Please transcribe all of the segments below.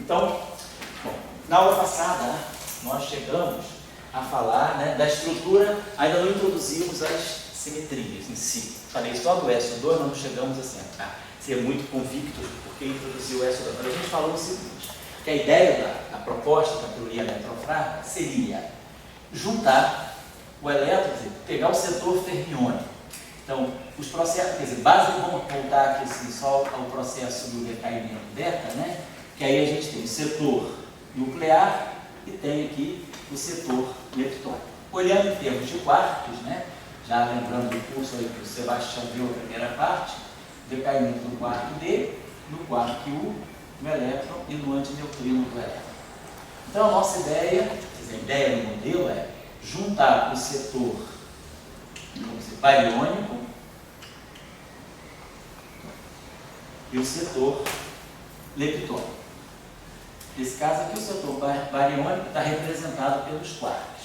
Então, bom, na aula passada, nós chegamos a falar, né, da estrutura, ainda não introduzimos as simetrias em si. Falei só do SO2, não chegamos assim a ser muito convictos porque introduziu o SO2. Mas a gente falou o seguinte, que a ideia da proposta da teoria eletrofrágil seria juntar o elétron, quer dizer, pegar o setor fermiônico. Então, os processos, quer dizer, basicamente vamos voltar aqui assim, só ao processo do decaimento beta, né? Que aí a gente tem o setor nuclear e tem aqui o setor leptônico. Olhando em termos de quartos, né? Já lembrando do curso aí que o Sebastião viu a primeira parte, decaimento do quarto D, no quarto Q, no elétron e no antineutrino do elétron. Então a nossa ideia, quer dizer, a ideia do modelo é juntar o setor, vamos dizer, bariônico e o setor leptônico. Nesse caso aqui, o setor bariônico está representado pelos quarks.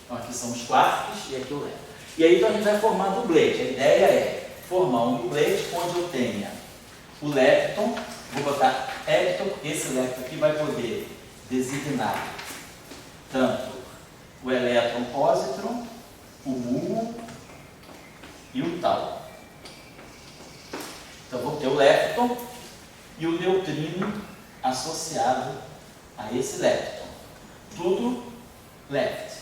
Então, aqui são os quarks e aqui o lepton. E aí então, a gente vai formar dublete. A ideia é formar um dublete onde eu tenha o lepton, vou botar lepton, porque esse lepton aqui vai poder designar tanto o elétron positron, o muon e o tau. Então, vou ter o lepton e o neutrino associado a esse lepton. Tudo left.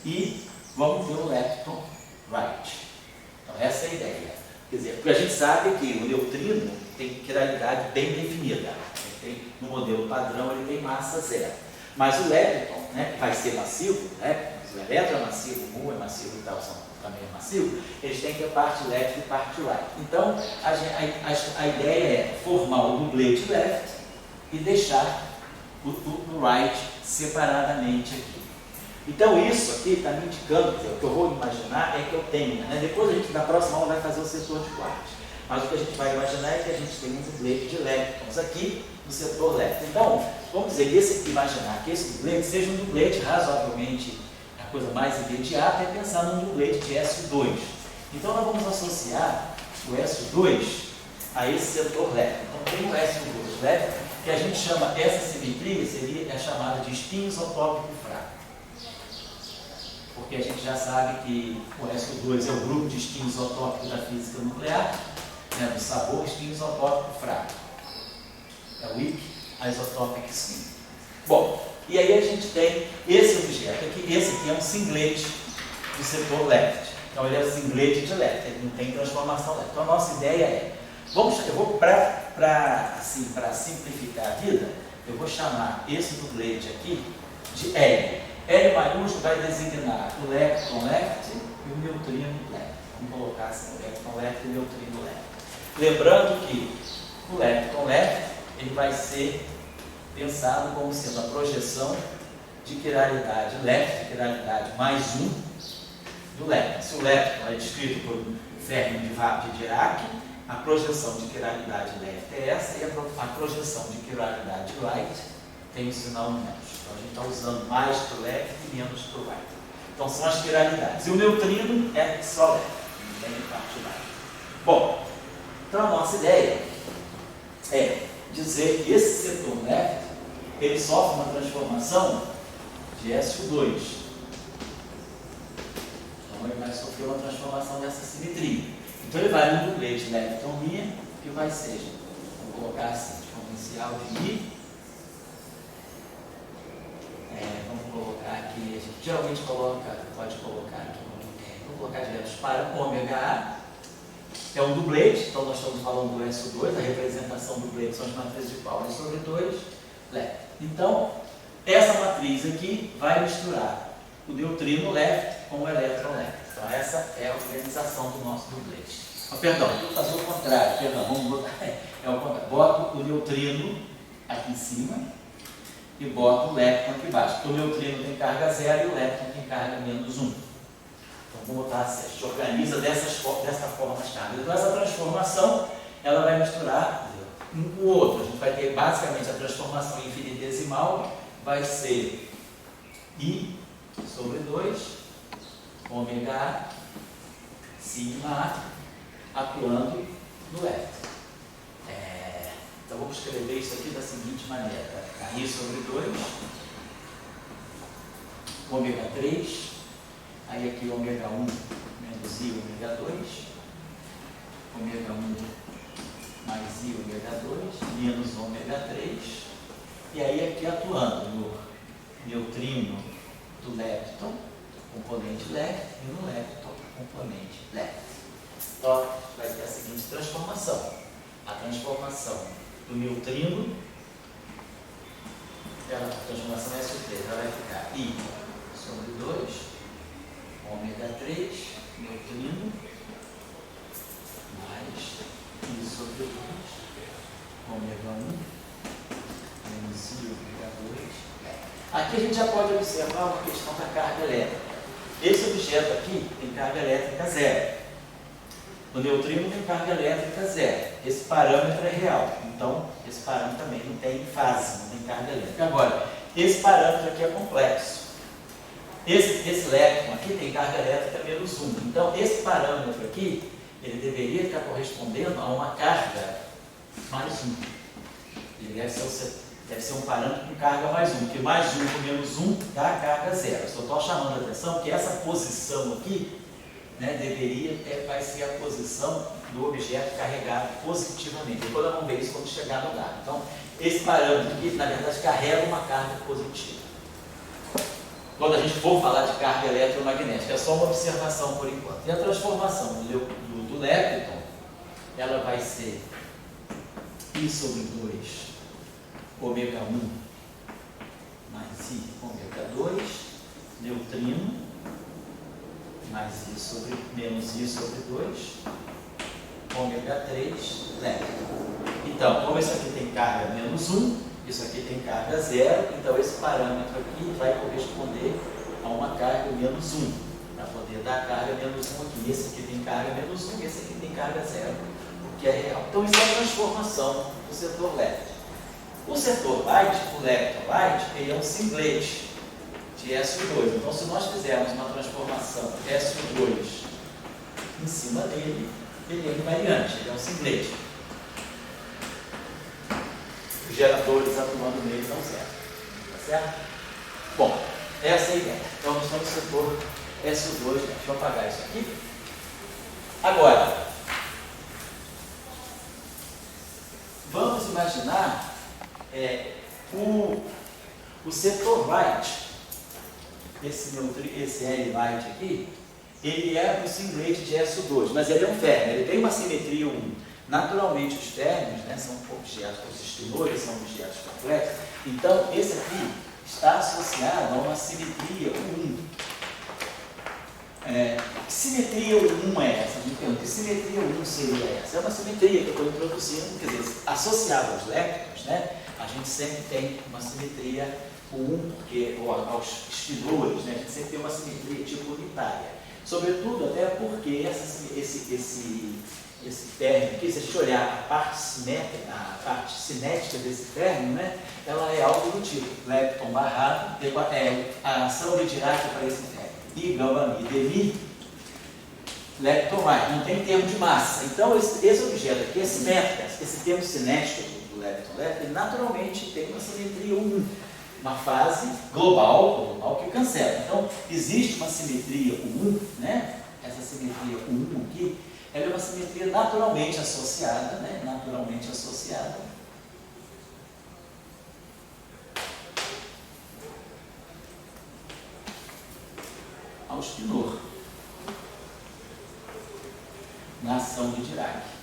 E vamos ver o lepton right. Então, essa é a ideia. Quer dizer, porque a gente sabe que o neutrino tem quiralidade bem definida. No modelo padrão, ele tem massa zero. Mas o lepton, né, que vai ser massivo, né, o elétron é massivo, o muon é massivo e tal, são também massivo, eles têm que ter parte left e parte right. Então, a ideia é formar o dublete left e deixar o right separadamente aqui. Então, isso aqui está me indicando, o que eu vou imaginar é que eu tenha, né, depois a gente, na próxima aula, vai fazer o setor de quartos. Mas o que a gente vai imaginar é que a gente tem um dublete de leptons aqui no setor lepton. Então, vamos dizer que imaginar que esse dublete seja um dublete razoavelmente, a coisa mais imediata é pensar num dublete de SO2. Então, nós vamos associar o SO2 a esse setor lepton. Então, tem o SO2 lepton, que a gente chama, essa simetria é chamada de espinho isotópico fraco. Porque a gente já sabe que o SO2 é o grupo de espinho isotópico da física nuclear, né, do sabor espinho isotópico fraco. É o weak isotopic spin. Bom, e aí a gente tem esse objeto aqui, esse aqui é um singlete do setor left. Então ele é o singlete de left, ele não tem transformação left. Então a nossa ideia é, eu vou para simplificar a vida, eu vou chamar esse dublete aqui de L. L maiúsculo vai designar o lepton left e o neutrino left. Vamos colocar assim, o lepton left e o neutrino left. Lembrando que o lepton left ele vai ser pensado como sendo a projeção de quiralidade left, quiralidade mais 1 do lepton. Se o lepton é descrito por Fermi de Dirac, a projeção de quiralidade left é essa, e a projeção de quiralidade right tem o sinal menos. Então a gente está usando mais para o left e menos para o right. Então são as quiralidades. E o neutrino é só left, não tem parte right. Bom, então a nossa ideia é dizer que esse setor left ele sofre uma transformação de SO2. Então ele vai sofrer uma transformação dessa simetria. Então ele vai no dublete lepton-mia, que vai ser, vamos colocar assim, exponencial de I. Vamos colocar aqui, a gente geralmente pode colocar aqui, vamos colocar direto para ômega A. É um dublete, então nós estamos falando do SO2, a representação do dublete são as matrizes de Pauli sobre 2, left. Então, essa matriz aqui vai misturar o neutrino left com o elétron left. Então, essa é a organização do nosso dublete. Perdão, vou fazer o contrário, vamos botar, o contrário. Boto o neutrino aqui em cima e boto o lepton aqui embaixo. Porque o neutrino tem carga 0 e o lepton tem carga menos 1. Então, vamos botar assim, a gente organiza dessa forma as cargas. Então, essa transformação, ela vai misturar um com o outro. A gente vai ter, basicamente, a transformação infinitesimal vai ser I sobre 2, ômega A, sigma A, atuando no left. Então vamos escrever isso aqui da seguinte maneira: I sobre 2, ômega 3, aí aqui ômega 1 menos I ômega 2, ômega 1 mais I ômega 2, menos ômega 3, e aí aqui atuando no neutrino do lepton, componente left, e no lepton, componente left. Então, vai ter a seguinte transformação. A transformação do neutrino, a transformação é S3, ela vai ficar I sobre 2, ômega 3, neutrino, mais I sobre 2, ômega 1, menos I ômega 2. Aqui a gente já pode observar uma questão da carga elétrica. Esse objeto aqui tem carga elétrica zero. No neutrino tem carga elétrica zero. Esse parâmetro é real. Então, esse parâmetro também não tem fase, não tem carga elétrica. Agora, esse parâmetro aqui é complexo. Esse lepton aqui tem carga elétrica menos 1. Então, esse parâmetro aqui, ele deveria estar correspondendo a uma carga mais 1. Ele deve ser um parâmetro com carga mais 1, porque mais 1 com menos 1 dá carga zero. Eu só estou chamando a atenção que essa posição aqui, né, vai ser a posição do objeto carregado positivamente. Depois nós vamos ver isso quando chegar no lugar. Então, esse parâmetro aqui, na verdade, carrega uma carga positiva. Quando a gente for falar de carga eletromagnética, é só uma observação por enquanto. E a transformação do lepton, ela vai ser I sobre 2 ômega 1 mais I ômega 2, neutrino, mais I sobre, menos I sobre 2, ômega 3, lepton. Então, como isso aqui tem carga menos 1, isso aqui tem carga zero, então esse parâmetro aqui vai corresponder a uma carga menos 1, para poder dar carga menos 1 aqui. Esse aqui tem carga menos 1, esse aqui tem carga zero, o que é real. Então isso é a transformação do setor left. O setor light, o lepton light, ele é um singlet de SO2. Então, se nós fizermos uma transformação SO2 em cima dele, ele é invariante, ele é um singlet. Os geradores atuando nele não servem. Tá certo? Bom, essa é a ideia. Então, nós estamos no setor SO2. Deixa eu apagar isso aqui. Agora, vamos imaginar o setor light, esse L light aqui, ele é um singlet de SO2, mas ele é um férmio, ele tem uma simetria 1. Naturalmente, os férmios, né, são objetos, os espinores são objetos complexos, então esse aqui está associado a uma simetria 1. Que simetria 1 é essa? Me pergunta, que simetria 1 seria essa? É uma simetria que eu estou introduzindo, quer dizer, associada aos leptons, né? A gente sempre tem uma simetria 1, porque, ou aos espinores, né? A gente sempre tem uma simetria tipo unitária. Sobretudo até porque esse término aqui, se a gente olhar a parte cinética desse término, né? Ela é algo do tipo lepton barrado, a ação de Dirac para esse término. I, gama, mi, demi, lepton light, não tem termo de massa. Então, esse objeto aqui é simétrico, esse termo cinético do lepton ele naturalmente tem uma simetria 1, uma fase global que cancela. Então, existe uma simetria 1, né? Essa simetria 1 aqui, ela é uma simetria naturalmente associada, né? Naturalmente associada ao espinor, na ação de Dirac.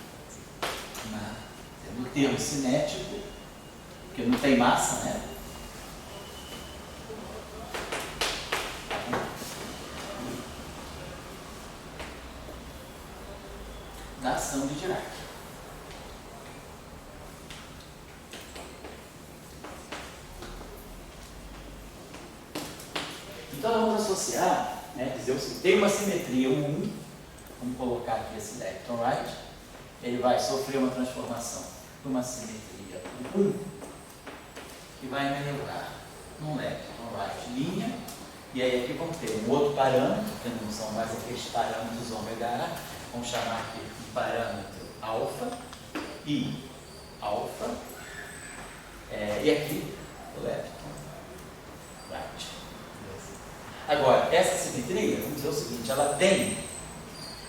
No termo cinético, porque não tem massa, né? Na ação de Dirac. Então, nós vamos associar, né, dizer o seguinte, tem uma simetria 1, vamos colocar aqui esse lepton light, ele vai sofrer uma transformação de uma simetria 1, que vai me levar num lepton light linha, e aí aqui vamos ter um outro parâmetro, que não são mais aqueles parâmetros ômega A, vamos chamar aqui de parâmetro alfa, I alfa, E aqui, o left, right. Agora, essa simetria, vamos dizer o seguinte, ela tem,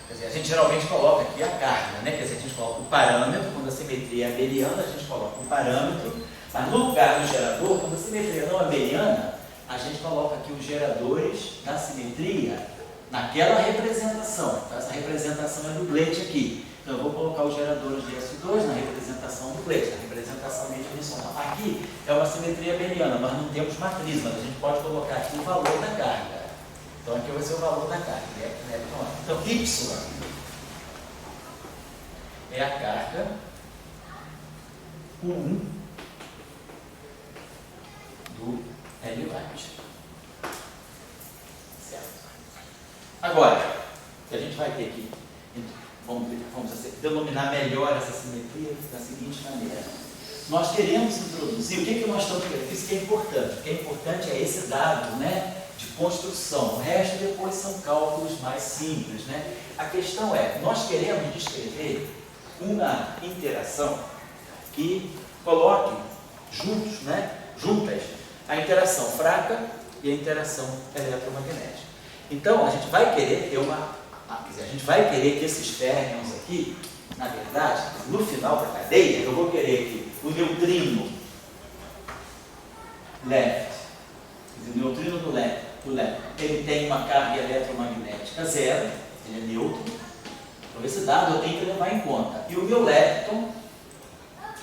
quer dizer, a gente geralmente coloca aqui a carga, né? Quer dizer, a gente coloca o parâmetro, quando a simetria é abeliana, a gente coloca o parâmetro, mas no lugar do gerador, quando a simetria não é abeliana, a gente coloca aqui os geradores da simetria naquela representação. Então, essa representação é do Gleit aqui. Então, eu vou colocar os geradores de S2 na representação do Gleit, na representação bidimensional. Aqui é uma simetria abeliana, nós não temos matriz, mas a gente pode colocar aqui o valor da carga. Então, aqui vai ser o valor da carga. Então, Y é a carga U1 do L-right. Certo? Agora, o que a gente vai ter aqui, vamos denominar melhor essa simetria da seguinte maneira. Nós queremos introduzir, o que nós estamos querendo? Isso que é importante. O que é importante é esse dado, né, de construção. O resto depois são cálculos mais simples, né? A questão é, nós queremos descrever uma interação que coloque juntos, né, juntas, a interação fraca e a interação eletromagnética. Então, a gente vai querer ter a gente vai querer que esses férmions aqui, na verdade, no final da cadeia, eu vou querer que o neutrino left, o neutrino do left, ele tem uma carga eletromagnética zero, ele é neutro. Então, esse dado eu tenho que levar em conta. E o meu lepton,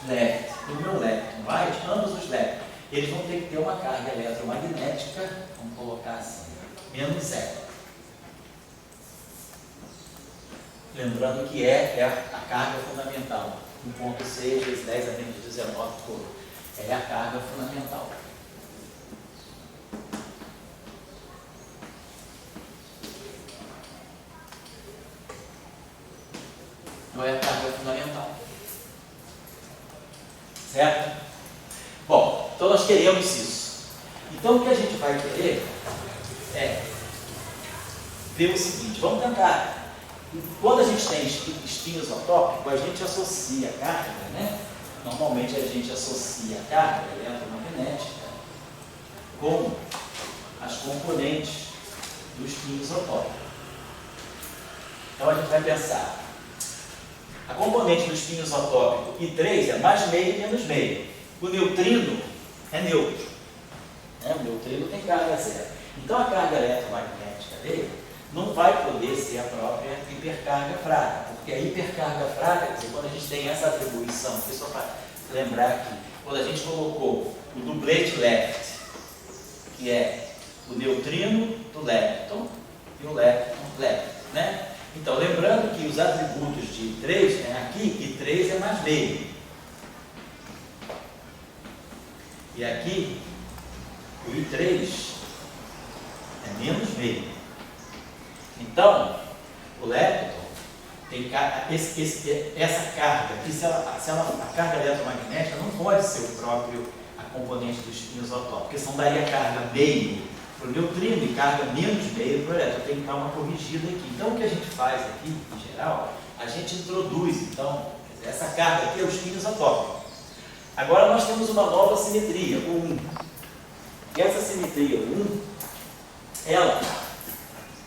left, e o meu lepton right, ambos os leptons, eles vão ter que ter uma carga eletromagnética, vamos colocar assim, menos zero. Lembrando que é a carga fundamental, 1.6 vezes 10 a menos 19 por é a carga fundamental. Não é a carga fundamental. Certo? Bom, então nós queremos isso. Então o que a gente vai querer é ver o seguinte, vamos tentar. Quando a gente tem espinho isotópico, a gente associa a carga, né? Normalmente a gente associa a carga eletromagnética com as componentes do espinho isotópico. Então a gente vai pensar, a componente do espinho isotópico I3 é mais meio menos meio. O neutrino é neutro. Né? O neutrino tem carga zero. Então a carga eletromagnética dele não vai poder ser a própria hipercarga fraca, porque a hipercarga fraca, quer dizer, quando a gente tem essa atribuição, aqui só para lembrar aqui, quando a gente colocou o do Gleit left, que é o neutrino do lepton e o lepton left, né? Então, lembrando que os atributos de I3, né, aqui I3 é mais meio, e aqui o I3 é menos meio. Então, o lepton tem essa carga, que a carga eletromagnética não pode ser a componente do espinho isotópico, porque senão daria carga meio para o neutrino e carga menos meio para o elétron. Tem que dar uma corrigida aqui. Então, o que a gente faz aqui, em geral, a gente introduz, então, essa carga aqui é o espinho isotópico. Agora nós temos uma nova simetria, o 1. E essa simetria, o 1,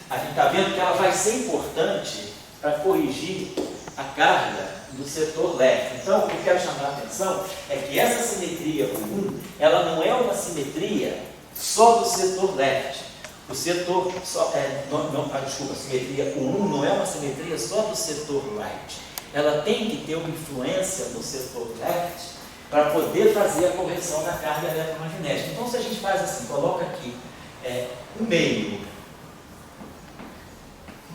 a gente está vendo que ela vai ser importante para corrigir a carga do setor left. Então, o que eu quero chamar a atenção é que essa simetria 1, ela não é uma simetria só do setor left. O setor, a simetria 1 não é uma simetria só do setor right. Ela tem que ter uma influência no setor left para poder fazer a correção da carga eletromagnética. Então, se a gente faz assim, coloca aqui o meio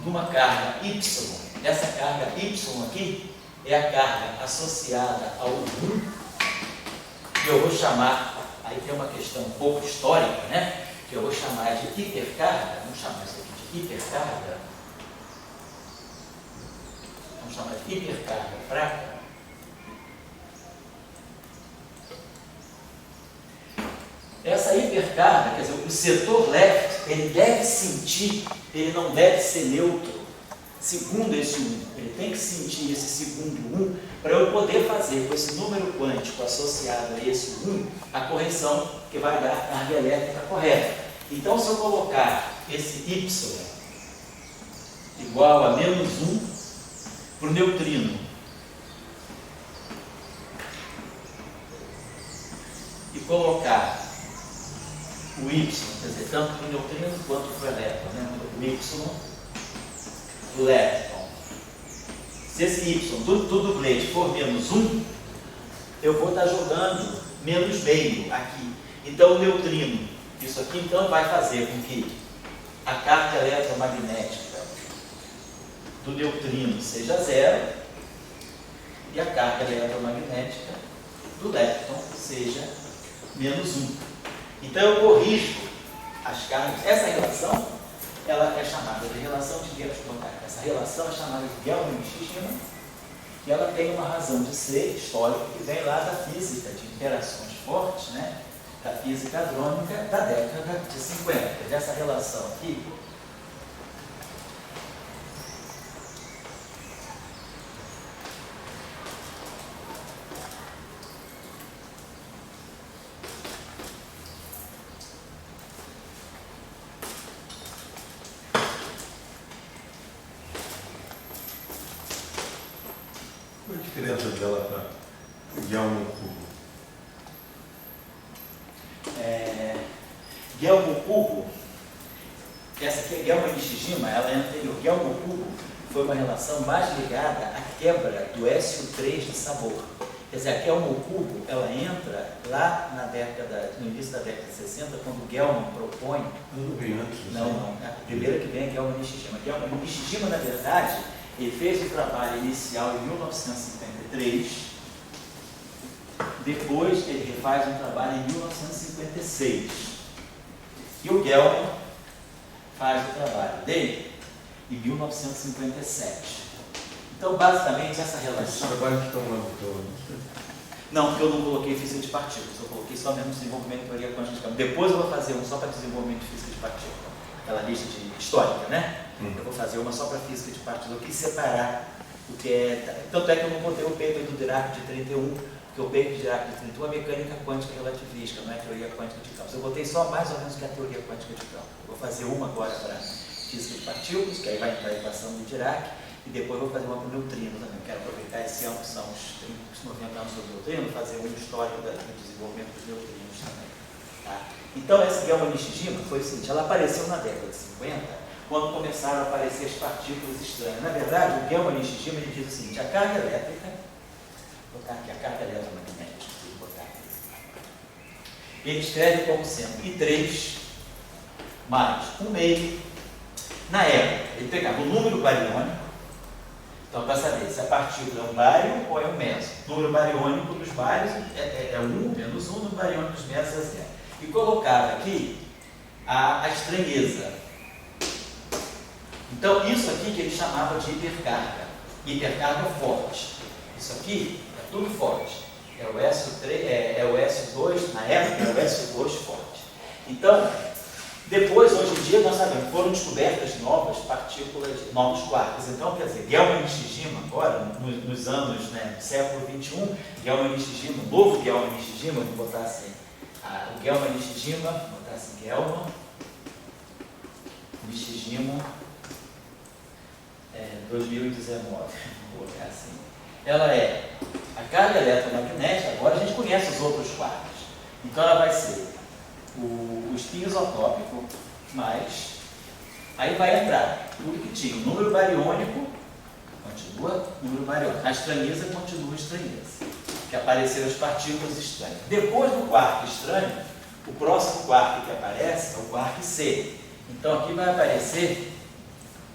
de uma carga Y, essa carga Y aqui é a carga associada ao 1, que eu vou chamar, aí tem uma questão um pouco histórica, né? Que eu vou chamar de hipercarga, vamos chamar isso aqui de hipercarga, vamos chamar de hipercarga fraca. Essa hipercarga, quer dizer, o setor left, ele deve sentir, ele não deve ser neutro. segundo esse 1. Ele tem que sentir esse segundo 1 para eu poder fazer com esse número quântico associado a esse 1 a correção que vai dar a carga elétrica correta. Então, se eu colocar esse Y igual a menos 1 para o neutrino e colocar o Y, quer dizer, tanto para o neutrino quanto para o elétron, né? O Y do elétron. Se esse Y do dublete for menos 1, eu vou estar jogando menos meio aqui. Então o neutrino, isso aqui então vai fazer com que a carga eletromagnética do neutrino seja 0 e a carga eletromagnética do elétron seja menos 1. Então eu corrijo as cargas. Essa relação ela é chamada de relação de Gauss-Bonnet. Essa relação é chamada de Gauss-Nishijima e ela tem uma razão de ser histórica que vem lá da física de interações fortes, né? Da física hadrônica da década de 50. Essa relação aqui qual a diferença dela para Guilherme Cubo? Guilherme Cubo, essa aqui é Guilherme Nishijima, ela é anterior. Guilherme Cubo foi uma relação mais ligada à quebra do SO3 de sabor. Quer dizer, a Guilherme Cubo, ela entra lá no início da década de 60, quando o Gell-Mann propõe. Não veio antes. Não. A primeira que vem é Guilherme Nishijima. Guilherme Nishijima, na verdade, ele fez o trabalho inicial em 1953. Depois ele refaz um trabalho em 1956. E o Gell-Mann faz o trabalho dele em 1957. Então, basicamente, essa relação... Esses trabalhos estão lá no teu... Não, porque eu não coloquei física de partículas, eu coloquei só mesmo desenvolvimento de teoria quântica de campo. Depois eu vou fazer um só para desenvolvimento de física de partículas, aquela lista de histórica, né? Eu vou fazer uma só para física de partículas. Eu quis separar o que é... Tanto é que eu não botei o paper do Dirac de 31, porque o paper de Dirac de 31 é mecânica quântica relativista, não é teoria quântica de campos. Eu botei só mais ou menos que a teoria quântica de campos. Eu vou fazer uma agora para física de partículas, que aí vai entrar a equação do Dirac, e depois eu vou fazer uma para o neutrino também. Quero aproveitar esse ano, que são os 90 anos do neutrino, fazer um histórico do desenvolvimento dos neutrinos também. Tá? Então, essa Gell-Mann Nishijima foi o seguinte, ela apareceu na década de 50, quando começaram a aparecer as partículas estranhas. Na verdade, o Gell-Mann Nishijima ele diz o seguinte, a carga elétrica, vou botar aqui a carga eletromagnética, vou botar aqui. Ele escreve como sendo I3 mais 1/2. Na época, ele pegava o número bariônico. Então, para saber se a partícula é um bário ou é um meso. O número bariônico dos bários é 1 menos 1, o número bariônico dos mesos é 0. E colocava aqui a estranheza. Então, isso aqui que ele chamava de hipercarga forte. Isso aqui é tudo forte. É o SO2, na época era o SO2 forte. Então, depois, hoje em dia, nós sabemos, foram descobertas novas partículas, novos quarks. Então, quer dizer, Gell-Mann Nishijima, agora, nos anos, né, do século XXI, Gell-Mann Nishijima, novo Gell-Mann Nishijima, vou botar assim, o Gell-Mann Nishijima, vou botar assim, Gell-Mann Nishijima 2019, vou colocar assim. Ela é a carga eletromagnética, agora a gente conhece os outros quarks. Então, ela vai ser o espinho isotópico, mais aí vai entrar tudo que tinha. O número bariônico continua número bariônico. A estranheza continua estranheza. Que apareceram as partículas estranhas. Depois do quark estranho, o próximo quark que aparece é o quark C. Então aqui vai aparecer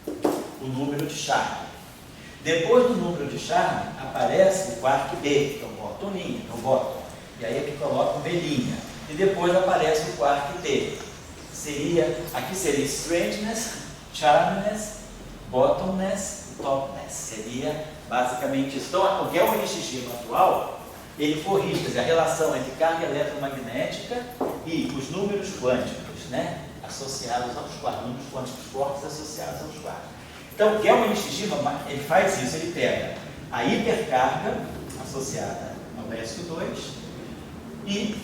o número de Charme. Depois do número de Charme, aparece o quark B, que é o bótoninho, é o bóton. E aí aqui coloca o belinha. E depois aparece o quark T. Aqui seria strangeness, charmness, bottomness e topness. Seria basicamente isso. Então, o Gell-Mann Nishijima atual, ele corrige, quer dizer, a relação entre carga eletromagnética e os números quânticos, né, associados aos quarks, números quânticos fortes associados aos quarks. Então, o Gelman-Nishijima, ele faz isso, ele pega a hipercarga associada ao SO2 e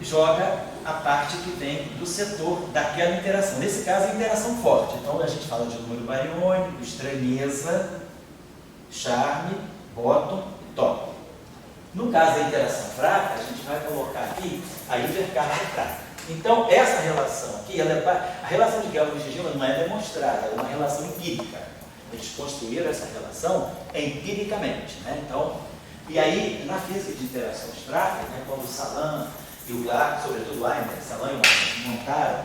joga a parte que vem do setor daquela interação. Nesse caso, a interação forte. Então, a gente fala de número bariônico, estranheza, charme, bóton e top. No caso da interação fraca, a gente vai colocar aqui a hipercarga fraca. Então, essa relação aqui, a relação de Gelman-Nishijima não é demonstrada, ela é uma relação empírica. Eles construíram essa relação empiricamente, né? Então, e aí, na física de interações fracas, né, quando o Salam e o Clark, sobretudo o Einstein, Salam e o Einstein, montaram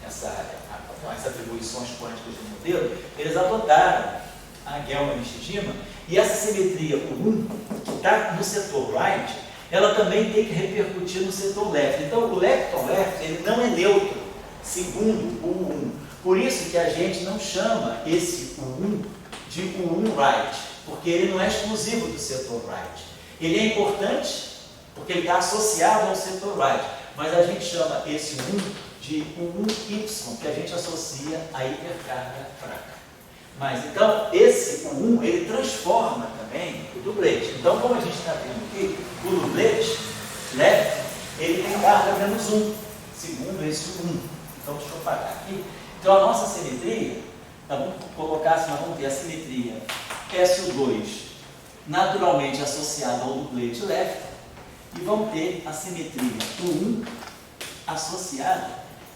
essas atribuições quânticas do modelo, eles adotaram a Gelman-Nishijima, e essa simetria U1, que está no setor right, ela também tem que repercutir no setor left. Então, o lepton-left, ele não é neutro, segundo o U1. Por isso que a gente não chama esse U1 de U1 right, porque ele não é exclusivo do setor right. Ele é importante porque ele está associado ao setor right, mas a gente chama esse U1 de U1Y, que a gente associa à hipercarga fraca. Mas então, esse U1, ele transforma também o dublete. Então, como a gente está vendo aqui, o dublete left, ele tem carga menos 1, segundo esse U1. Então, deixa eu apagar aqui. Então, a nossa simetria, vamos colocar assim, nós vamos ter a simetria SO2 naturalmente associada ao dublete left, e vamos ter a simetria U1 associada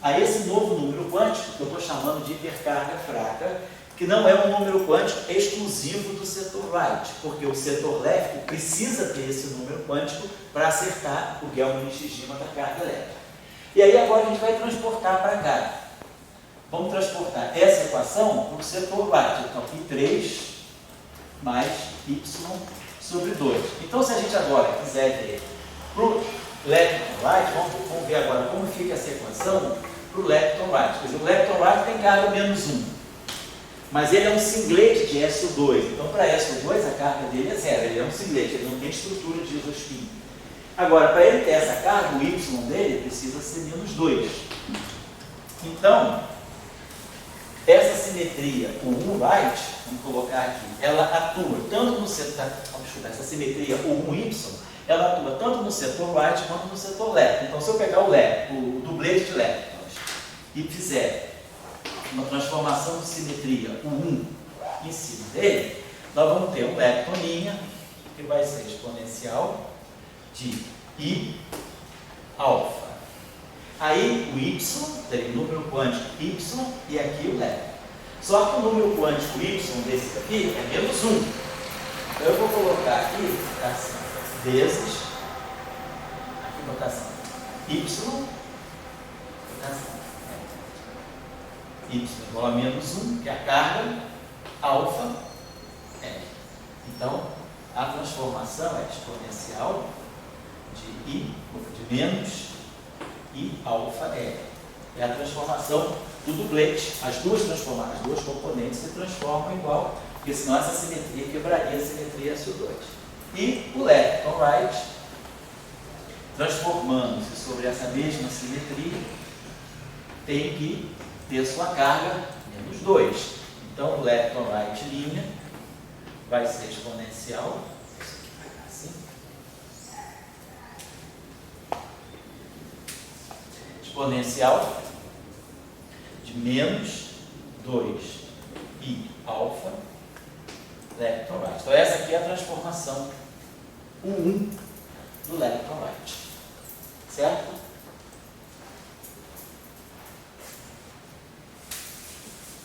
a esse novo número quântico, que eu estou chamando de hipercarga fraca, que não é um número quântico exclusivo do setor right, porque o setor left precisa ter esse número quântico para acertar o Gelman-Nishijima da carga elétrica. E aí agora a gente vai transportar para cá. Vamos transportar essa equação para o setor right. Então, aqui 3 mais y sobre 2. Então, se a gente agora quiser ver para o lepton right, vamos ver agora como fica essa equação para o lepton right. Quer dizer, o lepton right tem carga menos 1. Mas ele é um singlete de SO2. Então, para SO2, a carga dele é zero. Ele é um singlete, ele não tem estrutura de isospin. Agora, para ele ter essa carga, o y dele precisa ser menos 2. Então, essa simetria, o U-right, vamos colocar aqui, ela atua tanto no setor, essa simetria, o U-y, ela atua tanto no setor right quanto no setor left. Então, se eu pegar o dublete de leptons e fizer uma transformação de simetria, o 1 em cima dele, nós vamos ter um leptoninha, que vai ser exponencial de I alfa. Aí o y, tem número quântico y, e aqui o lepton. Só que o número quântico y desse daqui é menos 1. Então eu vou colocar aqui, notação, vezes, aqui notação, y, notação, y igual a menos 1, que é a carga, alfa, L. Então, a transformação é exponencial de I, de menos I alfa L. É a transformação do dublete. As duas componentes se transformam igual, porque senão essa simetria quebraria a simetria SO2. E o lepton right, transformando-se sobre essa mesma simetria, tem que ter sua carga menos 2. Então, o lepton right linha vai ser exponencial, isso aqui vai ficar assim, exponencial de menos 2 I alfa lepton right. Então, essa aqui é a transformação U1 do lepton right. Certo?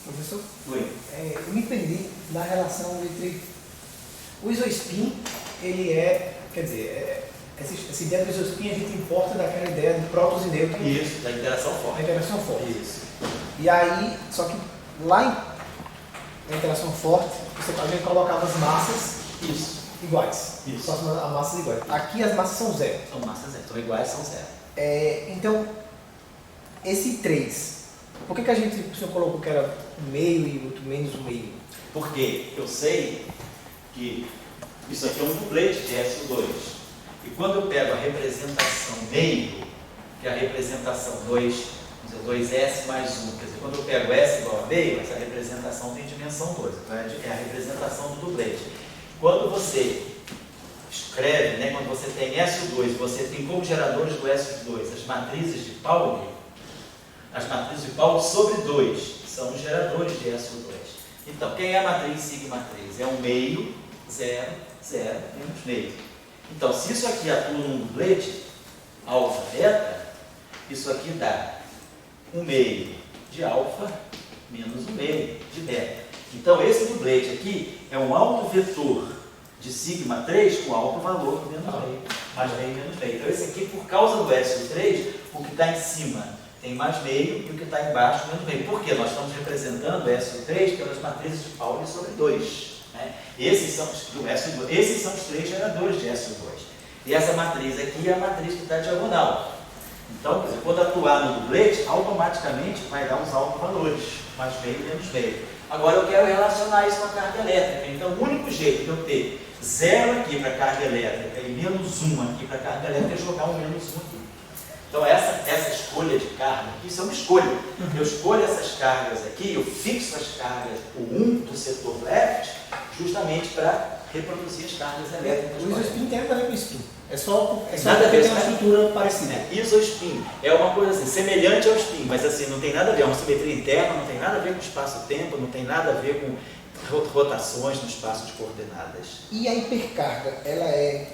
Professor? Oi. Eu me perdi na relação entre o isospin, ele é, quer dizer, essa ideia do isospin a gente importa daquela ideia de prótons e nêutrons. Isso, da interação forte. Da interação forte. Isso. E aí, só que lá na interação forte, a gente colocava as massas Isso. iguais. Isso. Só as massas iguais. Aqui as massas são zero. São massas zero, são iguais, são zero. Então, esse 3, por que a gente, o senhor colocou que era 1,5 e outro menos 1,5? Porque eu sei que isso aqui é um dublete de SO2. E quando eu pego a representação meio, que é a representação 2 vamos dizer, 2S mais 1. Quer dizer, quando eu pego S igual a meio, essa representação tem dimensão 2. Então é a representação do dublete. Quando você escreve, né, quando você tem SO2, você tem como geradores do SO2 as matrizes de Pauli. As matrizes de Pauli sobre 2 são os geradores de SO2. Então, quem é a matriz sigma 3? É um meio, 0, 0, menos meio. Então, se isso aqui atua num dublete, alfa, beta, isso aqui dá 1 meio de alfa menos 1 meio de beta. Então, esse dublete aqui é um autovetor de sigma 3 com alto valor menos meio, mais meio menos meio. Então, esse aqui, por causa do SO3, o que está em cima tem mais meio e o que está embaixo menos meio. Por quê? Nós estamos representando o SO3 pelas matrizes de Pauli sobre 2. Né? Esses são os 3 geradores de SO2. E essa matriz aqui é a matriz que está diagonal. Então, quando atuar no dublete, automaticamente vai dar os autovalores, mais meio menos meio. Agora eu quero relacionar isso com a carga elétrica. Então, o único jeito de eu ter 0 aqui para a carga elétrica e menos 1 aqui para a carga elétrica é jogar um menos 1 aqui. Então, essa escolha de carga aqui, isso é uma escolha. Eu escolho essas cargas aqui, eu fixo as cargas, o 1 do setor left, justamente para reproduzir as cargas elétricas. O isospin tem nada a ver com isso. É só nada a ver, ter uma estrutura parecida. Isospin é uma coisa assim, semelhante ao spin, mas assim, não tem nada a ver, é uma simetria interna, não tem nada a ver com espaço-tempo, não tem nada a ver com rotações no espaço de coordenadas. E a hipercarga, ela é...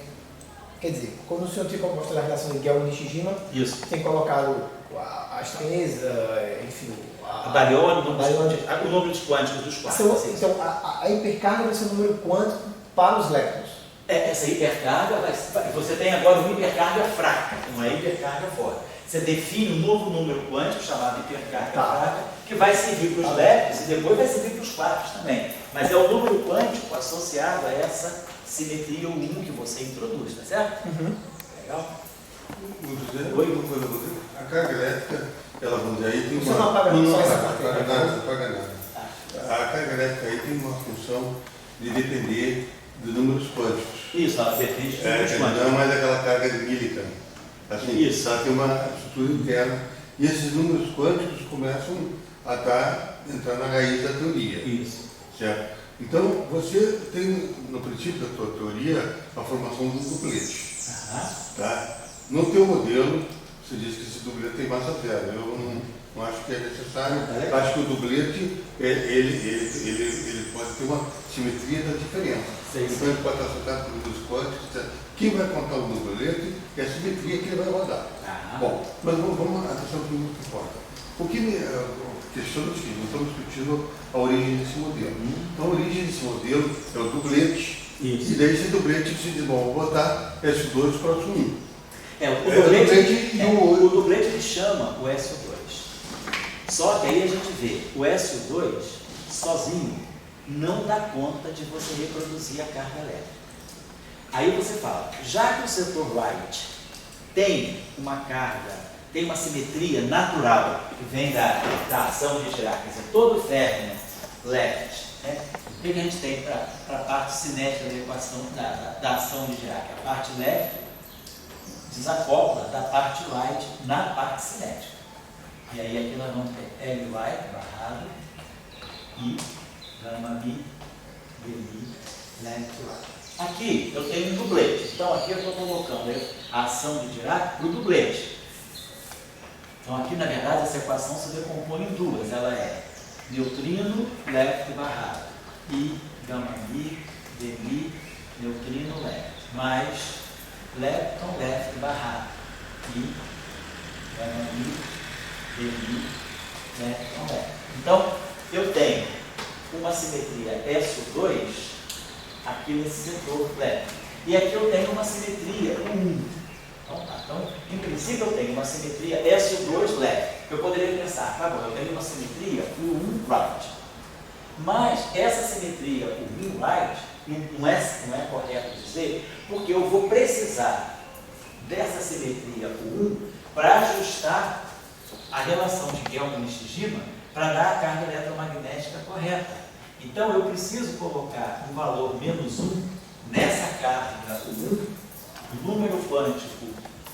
Quer dizer, quando o senhor tinha proposto a relação de Gelman-Nishijima, tem colocado a estranheza, enfim... A bariônica, o número de quânticos dos quartos. Então, a hipercarga vai ser o número quântico para os leptons. Essa hipercarga, você tem agora uma hipercarga fraca, uma hipercarga forte. Você define um novo número quântico chamado hipercarga fraca, que vai servir para os leptons e depois vai servir para os quartos também. Mas é o número quântico associado a essa simetria 1 que você introduz, tá certo? Legal? Oi, a carga elétrica, ela, vamos dizer, aí tem Você uma... não apaga não só essa apaga parte. nada, não apaga nada. A carga elétrica aí tem uma função de depender de números quânticos. Isso, ela depende de números Não quânticos. é mais aquela carga de Millikan. Assim, Isso. ela tem uma estrutura interna. E esses números quânticos começam a entrar na raiz da teoria. Isso. Certo? Então, você tem, no princípio da tua teoria, a formação do dublete. Tá? No teu modelo, você diz que esse dublete tem massa zero. Eu não acho que é necessário. Acho que o dublete, ele pode ter uma simetria da diferença. Então, ele pode estar associado com números quânticos, etc. Quem vai contar o dublete é a simetria que ele vai rodar. Bom, mas vamos à questão que muito importa. O que me questiona é o seguinte: nós estamos discutindo a origem desse modelo. Então, a origem desse modelo é o dublete. Isso. E daí esse dublete se diz, bom, vou botar S2 próximo 1. O dublete ele chama o SO2. Só que aí a gente vê, o SO2 sozinho não dá conta de você reproduzir a carga elétrica. Aí você fala, já que o setor right tem uma carga, tem uma simetria natural que vem da ação de Dirac, quer dizer, todo ferro left, né? O que a gente tem para a parte cinética da equação da ação de Dirac? A parte left desacopla da parte right na parte cinética. E aí aqui nós vamos ter L right barrado e gama mi, dmi, left right. Aqui eu tenho um dublete. Então aqui eu estou colocando a ação de Dirac para o dublete. Então aqui na verdade essa equação se decompõe em duas. Ela é neutrino left barrado e gama mi, dmi, neutrino left mais lepton left barrado e gama mi, dmi, lepton left. Então eu tenho uma simetria SO2 aqui nesse setor left. E aqui eu tenho uma simetria 1. Então, em princípio eu tenho uma simetria SO2 left. Eu poderia pensar, tá bom, eu tenho uma simetria U1 right. Mas essa simetria U1 right não é correto dizer, porque eu vou precisar dessa simetria U1 para ajustar a relação de Gelman-Nishijima para dar a carga eletromagnética correta. Então, eu preciso colocar um valor menos 1 nessa carga 1, o número quântico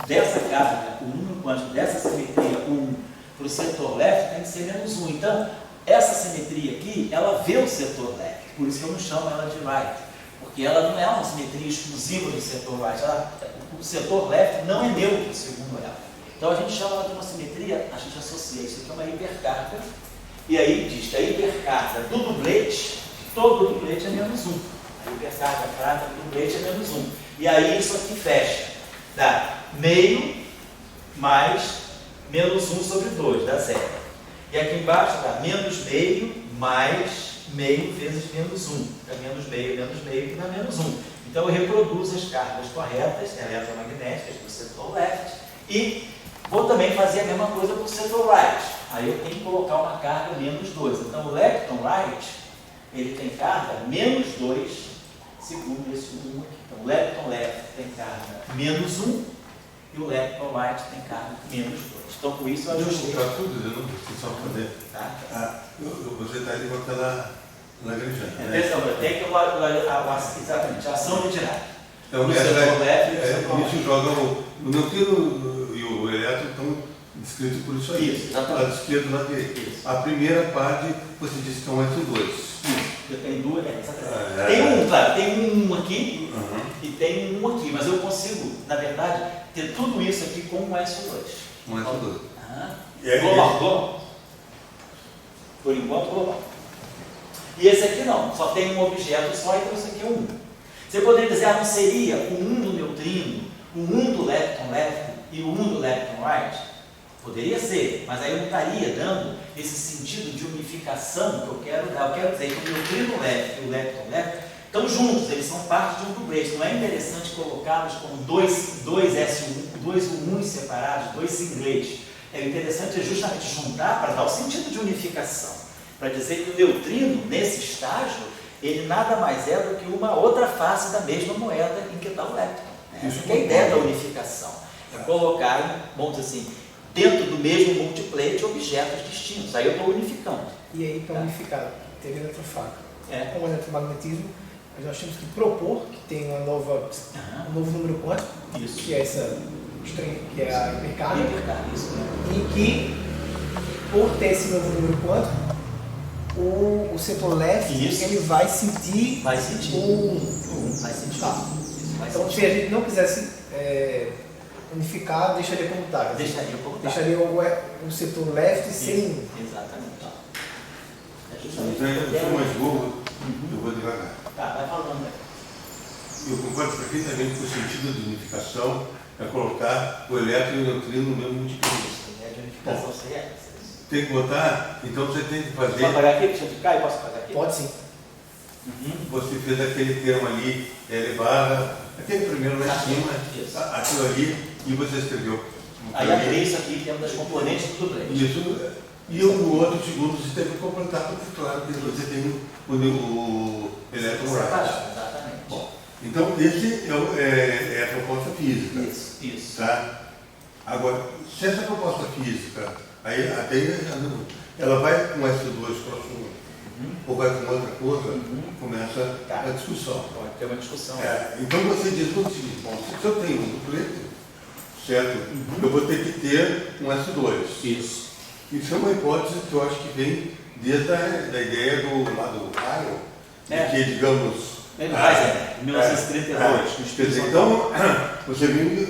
dessa carga, o número quântico dessa simetria 1 para o setor left tem que ser menos 1. Então, essa simetria aqui, ela vê o setor left, por isso que eu não chamo ela de right, porque ela não é uma simetria exclusiva do setor right, o setor left não é neutro, segundo ela. Então, a gente chama ela de uma simetria, a gente associa isso aqui a uma hipercarga, e aí diz que a hipercarga do dublete, todo dublete é menos 1. A hipercarga fraca do dublete é menos 1. E aí isso aqui fecha, dá meio mais menos 1 sobre 2, dá 0. E aqui embaixo dá menos meio mais meio vezes menos 1. É menos meio, que dá menos 1. Então eu reproduzo as cargas corretas, eletromagnéticas do setor left, e vou também fazer a mesma coisa para o setor right. Aí eu tenho que colocar uma carga menos 2. Então o lepton right, ele tem carga menos 2, segundo esse 1 aqui. Então o lepton left tem carga menos 1 e o lepton right tem carga menos 2. Então com isso eu ajustei. Está tudo, eu não preciso só fazer. Tá? Você está ali com aquela lagranjante, né? Tem que exatamente, a ação de tirar. Então, no setor left e no setor right. isso joga o neutrino e o elétron estão descritos por isso aí. Isso, exatamente. Lado esquerdo e lado direito. Isso. A primeira parte, você disse que é um S2. Isso, tem duas, exatamente. Tem claro, tem um aqui e tem um aqui, mas eu consigo, na verdade, ter tudo isso aqui com um S2. Um S2. Global. Por enquanto, global. E esse aqui não, só tem um objeto só, então esse aqui é um 1. Você poderia dizer, não seria o 1 do neutrino, o 1 do lepton left e o 1 do lepton right? Poderia ser, mas aí eu não estaria dando esse sentido de unificação que eu quero dar. Eu quero dizer que o neutrino left e o lepton left estão juntos, eles são parte de um dublete. Não é interessante colocá-los como dois S1, dois U1 separados, dois singletes. É interessante justamente juntar para dar o sentido de unificação. Para dizer que o neutrino, nesse estágio, ele nada mais é do que uma outra face da mesma moeda em que está o lepton. Essa é a ideia da unificação. É colocar, vamos dizer assim, dentro do mesmo multiplate, objetos distintos. Aí eu estou unificando. E aí, para unificar, teve eletrofaca. É. Com o eletromagnetismo, nós temos que propor que tem um novo número quântico, Isso. que é essa que é a hipercarga, Isso, né? e que, por ter esse novo número quântico, o setor left ele vai sentir Vai sentir. Vai sentir. Tá. Isso, vai Então, sentir. se a gente não quisesse unificar, deixaria como está. Deixaria como tá. Deixaria o setor left sem 1. Exatamente. Então, eu sou mais burro, eu vou devagar. Tá, vai falando aí. Eu concordo perfeitamente com o sentido de unificação, é colocar o elétron e o neutrino no mesmo multiplexo. A ideia de unificação seria essa. Tem que botar, então você tem que fazer. Posso apagar aqui? Deixa eu ficar e posso apagar aqui? Pode sim. Você fez aquele termo ali, L barra, aquele primeiro lá em cima, Isso. aquilo ali, e você escreveu. Aí abri isso aqui, que é uma das componentes do dublete. Isso, e no outro segundo você teve que completar, porque claro que você tem o elétron right. Exatamente. Bom, então esse é a proposta física. Isso. Tá? Agora, se essa proposta física, aí até ela vai com S2 próximo, ou vai com outra coisa, começa a discussão. Pode ter uma discussão. Então você diz o seguinte, bom, se eu tenho um duplete, certo? Eu vou ter que ter um S2. Isso. Isso é uma hipótese que eu acho que vem desde a ideia do lado Caio, que digamos. Em 1932. Quer dizer, então, você vem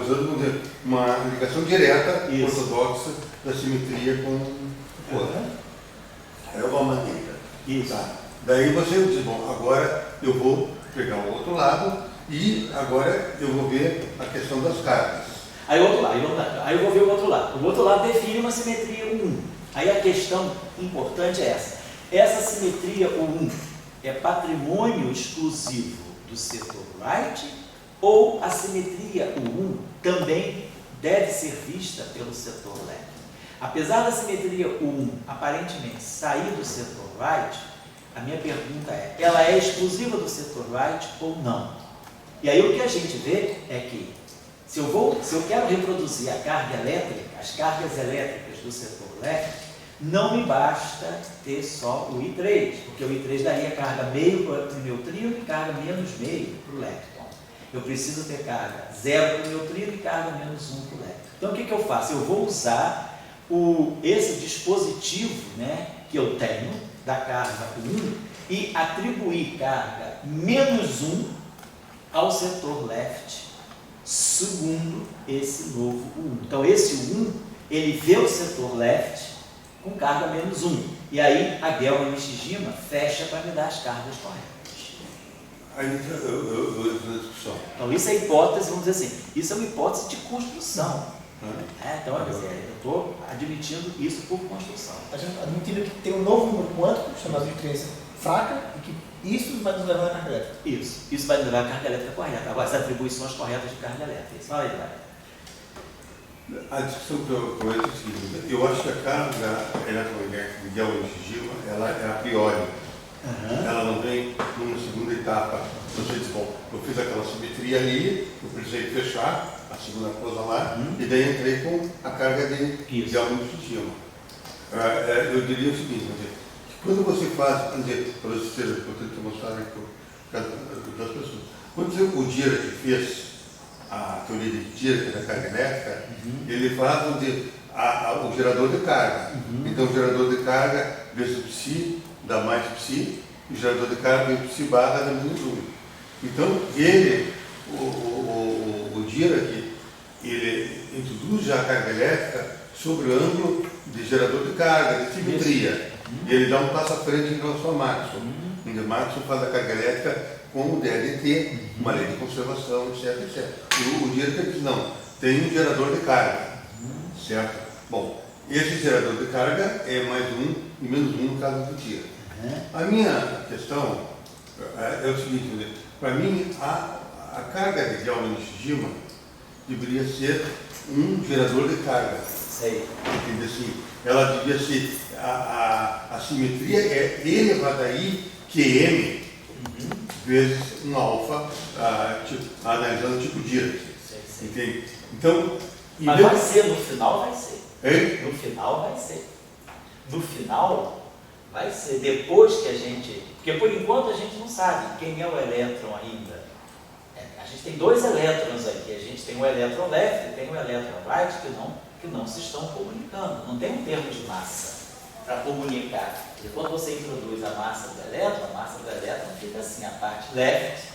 usando uma ligação direta, ortodoxa, da simetria com o outro. É uma maneira. Isso. Tá. Daí você diz, bom, agora eu vou pegar o outro lado e agora eu vou ver a questão das cargas. Aí o outro lado, aí eu vou ver o outro lado. O outro lado define uma simetria U1. Aí a questão importante é essa. Essa simetria U1 é patrimônio exclusivo do setor right ou a simetria U1 também deve ser vista pelo setor left? Apesar da simetria U1 aparentemente sair do setor right, a minha pergunta é, ela é exclusiva do setor right ou não? E aí o que a gente vê é que se eu quero reproduzir a carga elétrica, as cargas elétricas do setor left, não me basta ter só o I3, porque o I3 daria carga meio para o neutrino e carga menos meio para o lepton. Eu preciso ter carga 0 para o neutrino e carga menos 1 para o lepton. Então o que eu faço? Eu vou usar esse dispositivo, né, que eu tenho da carga 1 e atribuir carga -1 ao setor left, segundo esse novo 1. Então, esse 1, ele vê o setor left com carga -1. E aí, a Gelman Nishijima fecha para me dar as cargas corretas. Aí eu entro na discussão. Então, isso é hipótese, vamos dizer assim, isso é uma hipótese de construção. Então, quer dizer, eu estou admitindo isso por construção. A gente admitindo que tem um novo número quântico, chamado de crença fraca, e que isso vai nos levar à carga elétrica. Isso vai nos levar à carga elétrica correta. Agora, as atribuições corretas de carga elétrica. Fala aí, vai. A discussão que eu entro é a seguinte: eu acho que a carga eletromagnética de Gelman Nishijima, ela é a priori. Ela não vem numa segunda etapa. Você diz, bom, eu fiz aquela simetria ali, eu precisei fechar a segunda coisa lá, e daí entrei com a carga de Gelman Nishijima. Eu diria o seguinte, que quando você faz, para você eu tento mostrar aqui para as pessoas, quando o Dirac fez a teoria de Dirac da carga elétrica, ele faz o gerador de carga. Então, o gerador de carga vezes o psi dá mais psi, e o gerador de carga vezes psi barra dá -1. Então, o Dirac, ele introduz já a carga elétrica sobre o ângulo de gerador de carga, de simetria. E ele dá um passo à frente em relação a Maxwell. Onde Maxwell faz a carga elétrica com o DLT, uma lei de conservação, etc, etc. E o Dirac diz, não, tem um gerador de carga, certo? Bom, esse gerador de carga é +1 e -1 no caso do Dirac. A minha questão é o seguinte, para mim, a carga de Gelman Nishijima deveria ser um gerador de carga. Entende assim? Ela devia ser, a simetria é elevada aí QM vezes um alfa, analisando o tipo Dirac. Entende? Então, mas vai ser, no final vai ser. Hein? No final vai ser. No final vai ser, depois que a gente... Porque por enquanto a gente não sabe quem é o elétron ainda. A gente tem dois elétrons aqui. A gente tem o elétron left e tem o elétron right que não se estão comunicando. Não tem um termo de massa para comunicar. E quando você introduz a massa do elétron fica assim, a parte left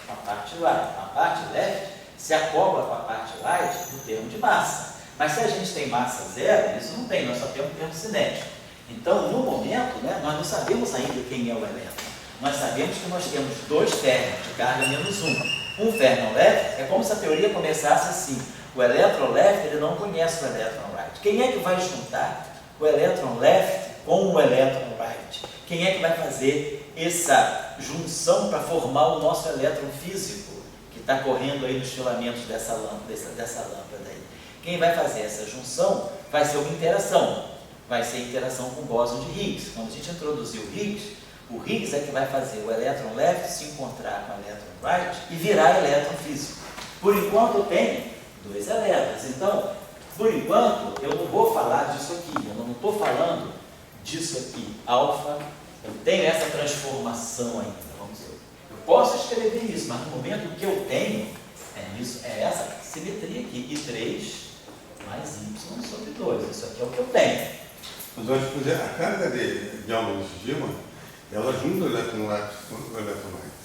com a parte right. A parte left se acopla com a parte right no termo de massa. Mas se a gente tem massa zero, isso não tem, nós só temos termo cinético. Então, no momento, né, nós não sabemos ainda quem é o elétron. Nós sabemos que nós temos dois fermions de carga -1. Um fermion left é como se a teoria começasse assim. O elétron left, ele não conhece o elétron right. Quem é que vai juntar o elétron left com o elétron right? Quem é que vai fazer essa junção para formar o nosso elétron físico que está correndo aí nos filamentos dessa lâmpada aí? Quem vai fazer essa junção vai ser uma interação. Vai ser interação com o bóson de Higgs. Quando a gente introduzir o Higgs é que vai fazer o elétron left se encontrar com o elétron right e virar elétron físico. Por enquanto eu tenho dois elétrons. Então, por enquanto, eu não vou falar disso aqui. Eu não estou falando disso aqui. Alfa, eu tenho essa transformação ainda. Vamos ver. Eu posso escrever isso, mas no momento o que eu tenho é essa simetria aqui. I3 mais Y sobre 2. Isso aqui é o que eu tenho. Mas eu acho que a carga de Gelman Nishijima, ela junta o elétron left com o elétron right.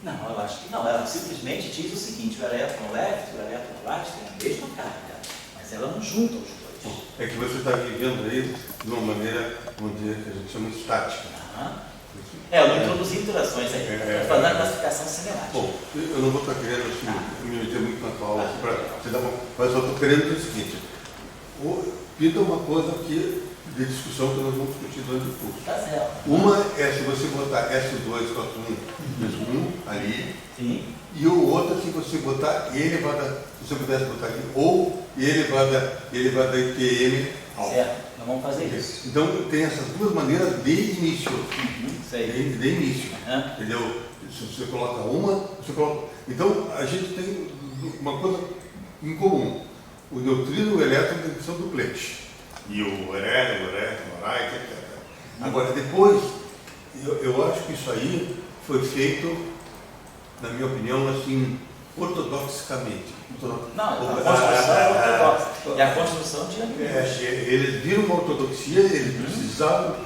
Não, eu acho que não. Ela simplesmente diz o seguinte: o elétron left e o elétron right têm a mesma carga, mas ela não junta os dois. É que você está vivendo aí de uma maneira, vamos dizer, que a gente chama estática. Eu não introduzi interações aí, estou fazendo a classificação cinemática. Bom, eu não vou estar querendo assim, me meter muito na tua aula aqui para você dar bom, mas eu estou querendo dizer o seguinte: pinta uma coisa aqui de discussão que nós vamos discutir durante o curso. Tá certo. Uma é se você botar S2 cos 1 vezes 1 ali. Sim. E o outro é se você botar E elevada, se você pudesse botar aqui, ou E elevada ITM alfa. Certo, nós vamos fazer isso. Então tem essas duas maneiras de início. De início. Entendeu? Se você coloca uma, você coloca. Então a gente tem uma coisa em comum. O neutrino e o elétron são dupletes. E o elétron, o right, etc. Agora depois, eu acho que isso aí foi feito, na minha opinião, assim, ortodoxicamente. Não, a construção é ortodoxa. E a construção de eles viram uma ortodoxia, eles precisavam,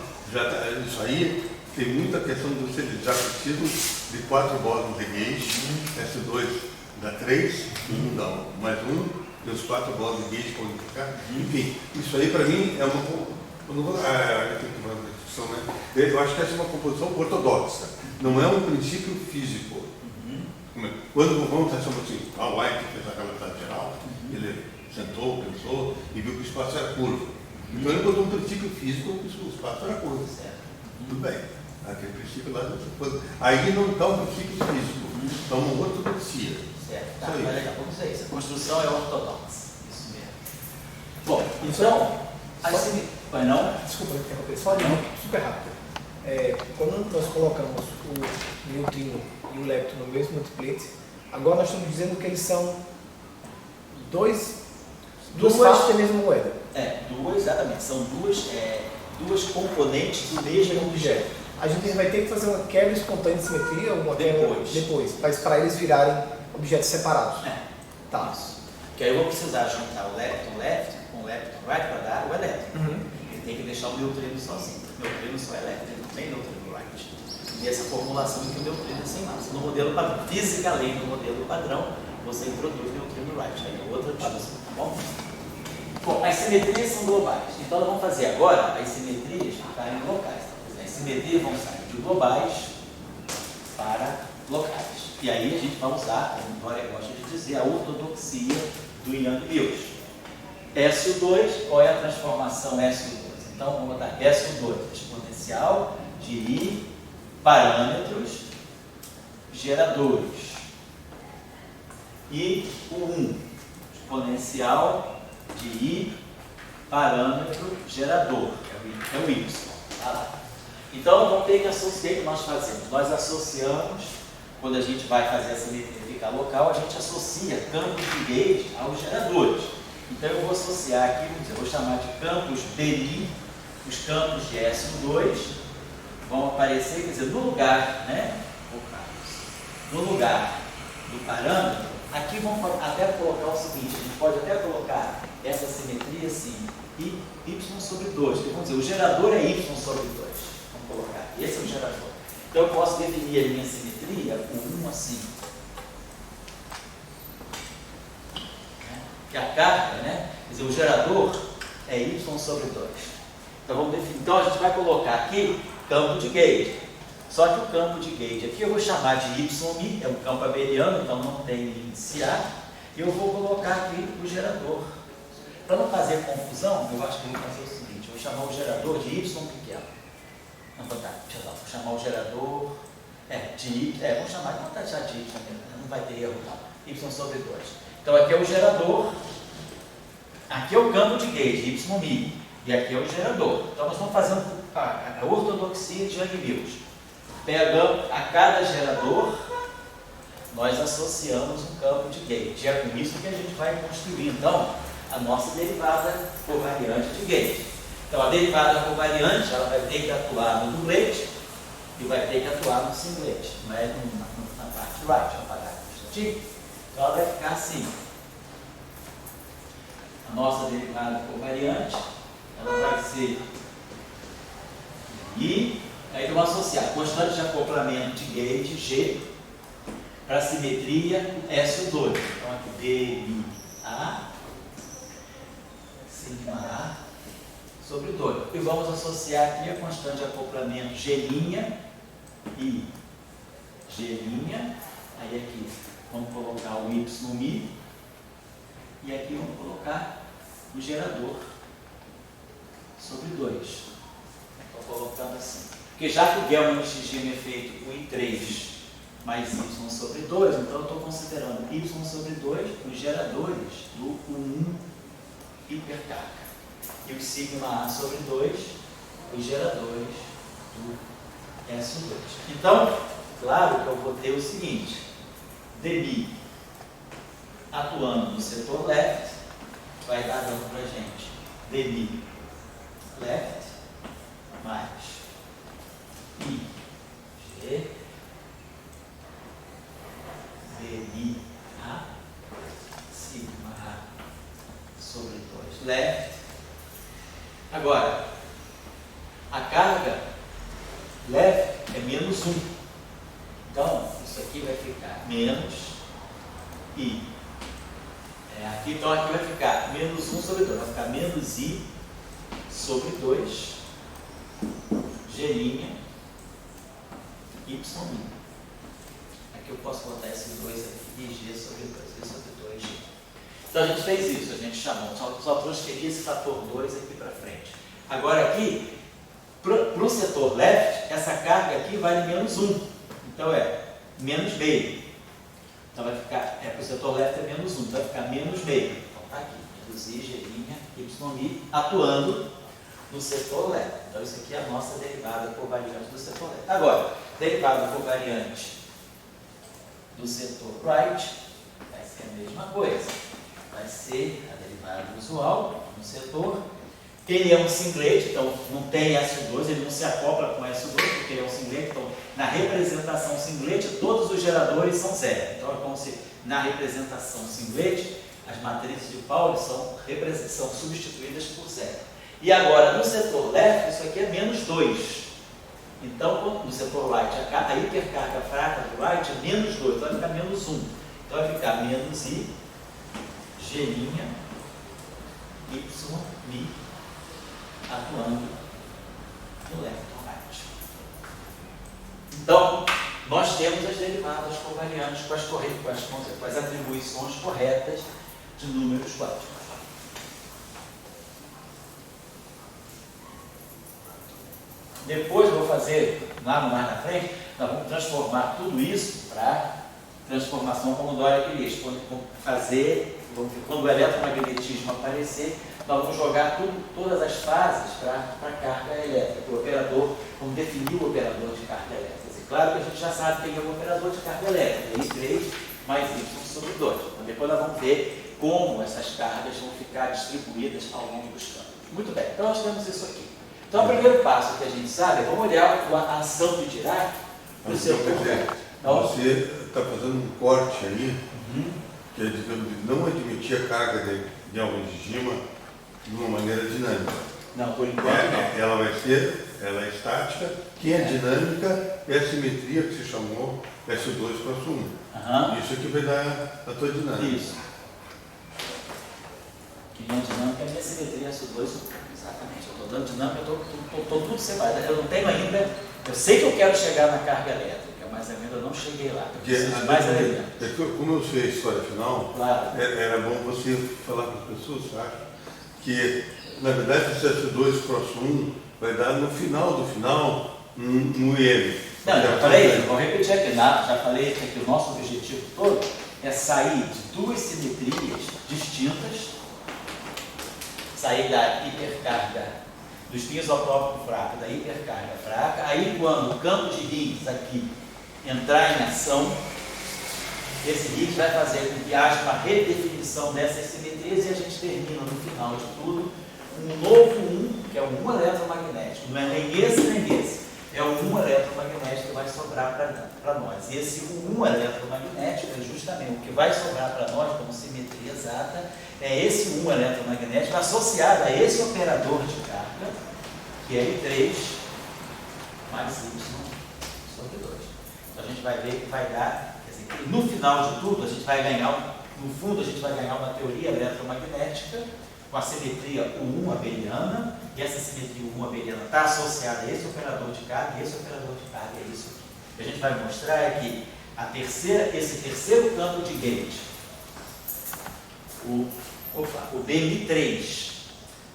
isso aí tem muita questão de você, eles já precisam de 4 bolas de gauge, S2 dá 3, 1 dá mais 1, tem os 4 bolas de gauge para unificar. Enfim, isso aí para mim é eu acho que essa é uma composição ortodoxa, não é um princípio físico. Quando vamos pensar assim, o White fez aquela metade geral, ele sentou, pensou e viu que o espaço era curvo. Então ele botou um princípio físico que o espaço era curvo. Tudo bem. Aquele princípio lá, aí não está um princípio físico, está uma ortodoxia. Certo, tá, mas legal, vamos dizer isso. A construção é ortodoxa. Isso mesmo. Bom, então, Desculpa interromper, só super rápido. Quando nós colocamos o neutrino e o lepton no mesmo multiplete, agora nós estamos dizendo que eles são duas faces da mesma moeda. Exatamente. São duas componentes do mesmo objeto. A gente vai ter que fazer uma quebra espontânea de simetria ou uma quebra depois, para eles virarem objetos separados. Tá. Porque aí eu vou precisar juntar o lepton left com o lepton right para dar o elétron. Ele tem que deixar o neutrino sozinho. O neutrino só é elétron, ele não tem neutrino right. E essa formulação de que o neutrino é sem massa. No modelo padrão, fisicamente no modelo padrão, você introduz o neutrino right. Aí é outra discussão, tá bom? Bom, as simetrias são globais. Então nós vamos fazer agora as simetrias ficarem locais. As simetrias vão sair de globais para locais. E aí a gente vai usar, como a Dória gosta de dizer, a ortodoxia do Yang-Mills. SO2, qual é a transformação SO2? Então vamos botar SO2, exponencial de I, parâmetros, geradores. E o 1, exponencial de I, parâmetro, gerador, é o Y. Tá lá. Então vamos ter que associar o que nós fazemos. Nós associamos, quando a gente vai fazer a simetria ficar local, a gente associa campos de gauge aos geradores. Então eu vou associar aqui, vamos dizer, vou chamar de campos BI, os campos de SO2 vão aparecer, quer dizer, no lugar, né? No lugar do parâmetro, aqui vamos até colocar o seguinte, a gente pode até colocar essa simetria assim, y sobre 2, que vamos dizer, o gerador é y sobre 2, vamos colocar, esse é o gerador. Então eu posso definir a minha simetria com 1 assim. Que a carga, né? Quer dizer, o gerador é y sobre 2. Então vamos definir. Então a gente vai colocar aqui campo de gauge. Só que o campo de gauge aqui eu vou chamar de YMI, é um campo abeliano, então não tem índice A. E eu vou colocar aqui o gerador. Para não fazer confusão, eu acho que eu vou fazer o seguinte, eu vou chamar o gerador de Y pequeno. Não, vou chamar o gerador vamos chamar, vamos taxar de Y, não vai ter erro não. Y sobre 2. Então aqui é o gerador, aqui é o campo de gauge, YMI, e aqui é o gerador. Então nós vamos fazendo a ortodoxia de Yang-Mills. Pegamos a cada gerador, nós associamos um campo de gauge. É com isso que a gente vai construir, então, a nossa derivada covariante de gauge. Então a derivada covariante, ela vai ter que atuar no duplete e vai ter que atuar no singlete, não é na parte right, no parágrafo substantivo. Então ela vai ficar assim. A nossa derivada covariante, ela vai ser I, aí vamos associar constante de acoplamento de gauge, G, para simetria SO2. Então aqui DIA, sigma A, sobre 2. E vamos associar aqui a constante de acoplamento G' e G', aí aqui vamos colocar o YMI e aqui vamos colocar o gerador sobre 2. Estou colocando assim. Porque já que o Gell-Mann XG é feito com I3 mais Y sobre 2, então eu estou considerando Y sobre 2 os geradores do 1 hipercarga. E o sigma A sobre 2 os geradores do SO2. Então, claro que eu vou ter o seguinte, dB atuando no setor left, vai dar dando para a gente dB left mais IG dB Agora, a carga leve é menos 1. Então, isso aqui vai ficar menos I. Aqui, então, aqui vai ficar menos 1 sobre 2. Vai ficar menos I sobre 2, G', Y'. Aqui eu posso botar esse 2 aqui, G sobre 2, I sobre 2G. Então, a gente fez isso, a gente chamou, só transferi esse fator 2 aqui para frente. Agora, aqui, para o setor left, essa carga aqui vale menos 1. Então, é menos meio. Então, vai ficar, para o setor left é menos 1, vai ficar menos meio. Então, está aqui, menos I, G', Y', atuando no setor left. Então, isso aqui é a nossa derivada covariante do setor left. Agora, derivada covariante do setor right vai ser a mesma coisa. Vai ser a derivada usual no setor. Ele é um singlet, então não tem SO2, ele não se acopla com SO2, porque ele é um singlet. Então, na representação singlet, todos os geradores são zero. Então, é como se na representação singlet, as matrizes de Pauli são substituídas por zero. E agora, no setor left, isso aqui é menos 2. Então, no setor right, a hipercarga fraca do right é menos 2, então vai ficar menos 1. Então, vai ficar menos I, G', Y', atuando no left ou right. Então, nós temos as derivadas covariantes com as atribuições corretas de números quânticos. Depois vou fazer, lá no mais na frente, nós vamos transformar tudo isso para transformação como Dória queria. Quando o eletromagnetismo aparecer, nós vamos jogar todas as fases para carga elétrica. O operador, vamos definir o operador de carga elétrica. Claro que a gente já sabe quem é o operador de carga elétrica, I3 mais Y sobre 2. Então, depois nós vamos ver como essas cargas vão ficar distribuídas ao longo dos campos. Muito bem, então nós temos isso aqui. Então, o primeiro passo que a gente sabe é, vamos olhar a ação de Dirac para o seu Então, você está fazendo um corte aí, que é, digamos, de não admitir a carga de autoestima de uma maneira dinâmica. Não, por enquanto não. Ela é estática. Quem é dinâmica é a simetria que se chamou SO2 para SO1. Isso aqui vai dar a tua dinâmica. Isso. Quem é dinâmica é a minha simetria SO2. Exatamente. Eu estou dando dinâmica, eu estou tudo separado. Eu não tenho ainda. Eu sei que eu quero chegar na carga elétrica, mas ainda não cheguei lá. Mais como eu sei a história final, claro. Era bom você falar para as pessoas, sabe? Que, na verdade, esse SO2 próximo 1 vai dar no final do final um M. Não, já falei, vou repetir aqui, já falei que o nosso objetivo todo é sair de duas simetrias distintas, sair da hipercarga do espinho isotópico fraco, da hipercarga fraca. Aí, quando o campo de Higgs aqui entrar em ação, esse Higgs vai fazer com que haja uma redefinição dessas simetrias e a gente termina no final de tudo um novo 1, que é um 1 eletromagnético. Não é nem esse. É um 1 eletromagnético que vai sobrar para nós. E esse 1 eletromagnético é justamente o que vai sobrar para nós como simetria exata, é esse 1 eletromagnético associado a esse operador de carga, que é I3 mais Y sobre 2. Então a gente vai ver que vai dar, quer dizer, no final de tudo, a gente vai ganhar, no fundo, a gente vai ganhar uma teoria eletromagnética com a simetria U1 abeliana, e essa simetria U1 abeliana está associada a esse operador de carga, e esse operador de carga é isso aqui. O que a gente vai mostrar é que esse terceiro campo de gate, o BMI3,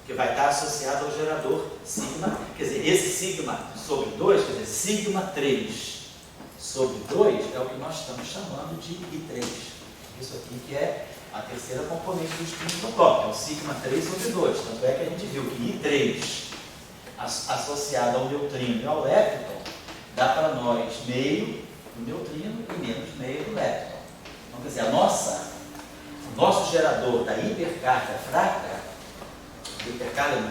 que vai estar associado ao gerador sigma, quer dizer, esse sigma sobre 2, quer dizer, sigma 3 sobre 2 é o que nós estamos chamando de I3. Isso aqui que é a terceira componente do espinho isotópico, é o sigma 3 sobre 2. Tanto é que a gente viu que I3 associado ao neutrino e ao lepton dá para nós meio do neutrino e menos meio do lepton. Então, quer dizer, o nosso gerador da hipercarga fraca,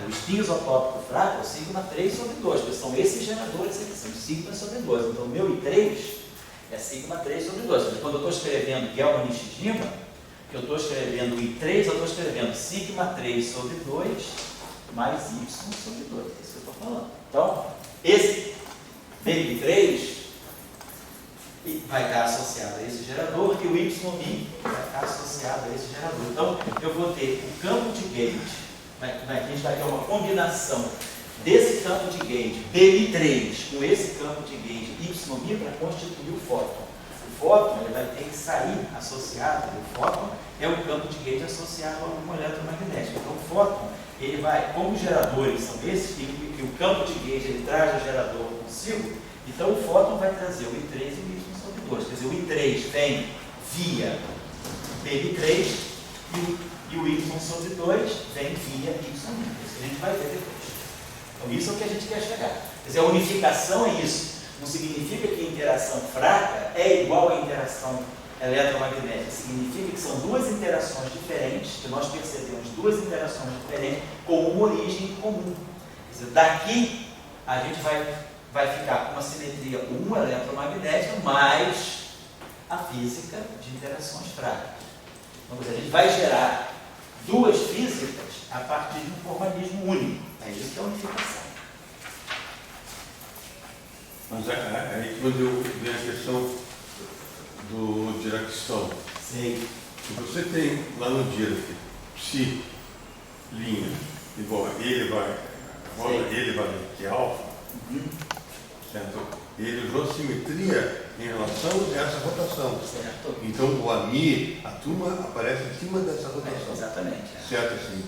o espinho isotópico fraco, é o sigma 3 sobre 2, porque são esses geradores aqui, são sigma sobre 2. Então, o meu I3 é sigma 3 sobre 2. Mas quando eu estou escrevendo Gelman-Nishijima, que eu estou escrevendo I3, eu estou escrevendo sigma 3 sobre 2 mais y sobre 2. É isso que eu estou falando. Então, esse BI3 vai estar associado a esse gerador e o YI vai estar associado a esse gerador. Então, eu vou ter o campo de gate, a gente vai ter uma combinação desse campo de gate BI3 com esse campo de gate YI para constituir o fóton. O fóton ele vai ter que sair associado, o fóton é o campo de gate associado a algum eletromagnético. Então, o fóton, ele vai, como os geradores são esses, que o campo de gate ele traz o gerador consigo, então o fóton vai trazer o I3 e o Y sobre 2. Quer dizer, o I3 vem via BI3 e o Y sobre 2 vem via YI. Isso que a gente vai ver depois. Então, isso é o que a gente quer chegar. Quer dizer, a unificação é isso. Não significa que a interação fraca é igual à interação eletromagnética. Significa que são duas interações diferentes, que nós percebemos duas interações diferentes com uma origem comum. Quer dizer, daqui a gente vai ficar com uma simetria com um eletromagnético mais a física de interações fracas. Então, a gente vai gerar duas físicas a partir de um formalismo único. É isso que é a unificação. Mas aí quando vem a questão do Dirac-Stone. Sei. Se você tem lá no Dirac psi, linha, igual a ele vai, que é alfa, certo? Ele usou simetria em relação a essa rotação. Certo. Então o AMI, a turma, aparece em cima dessa rotação. Exatamente. Certo, assim.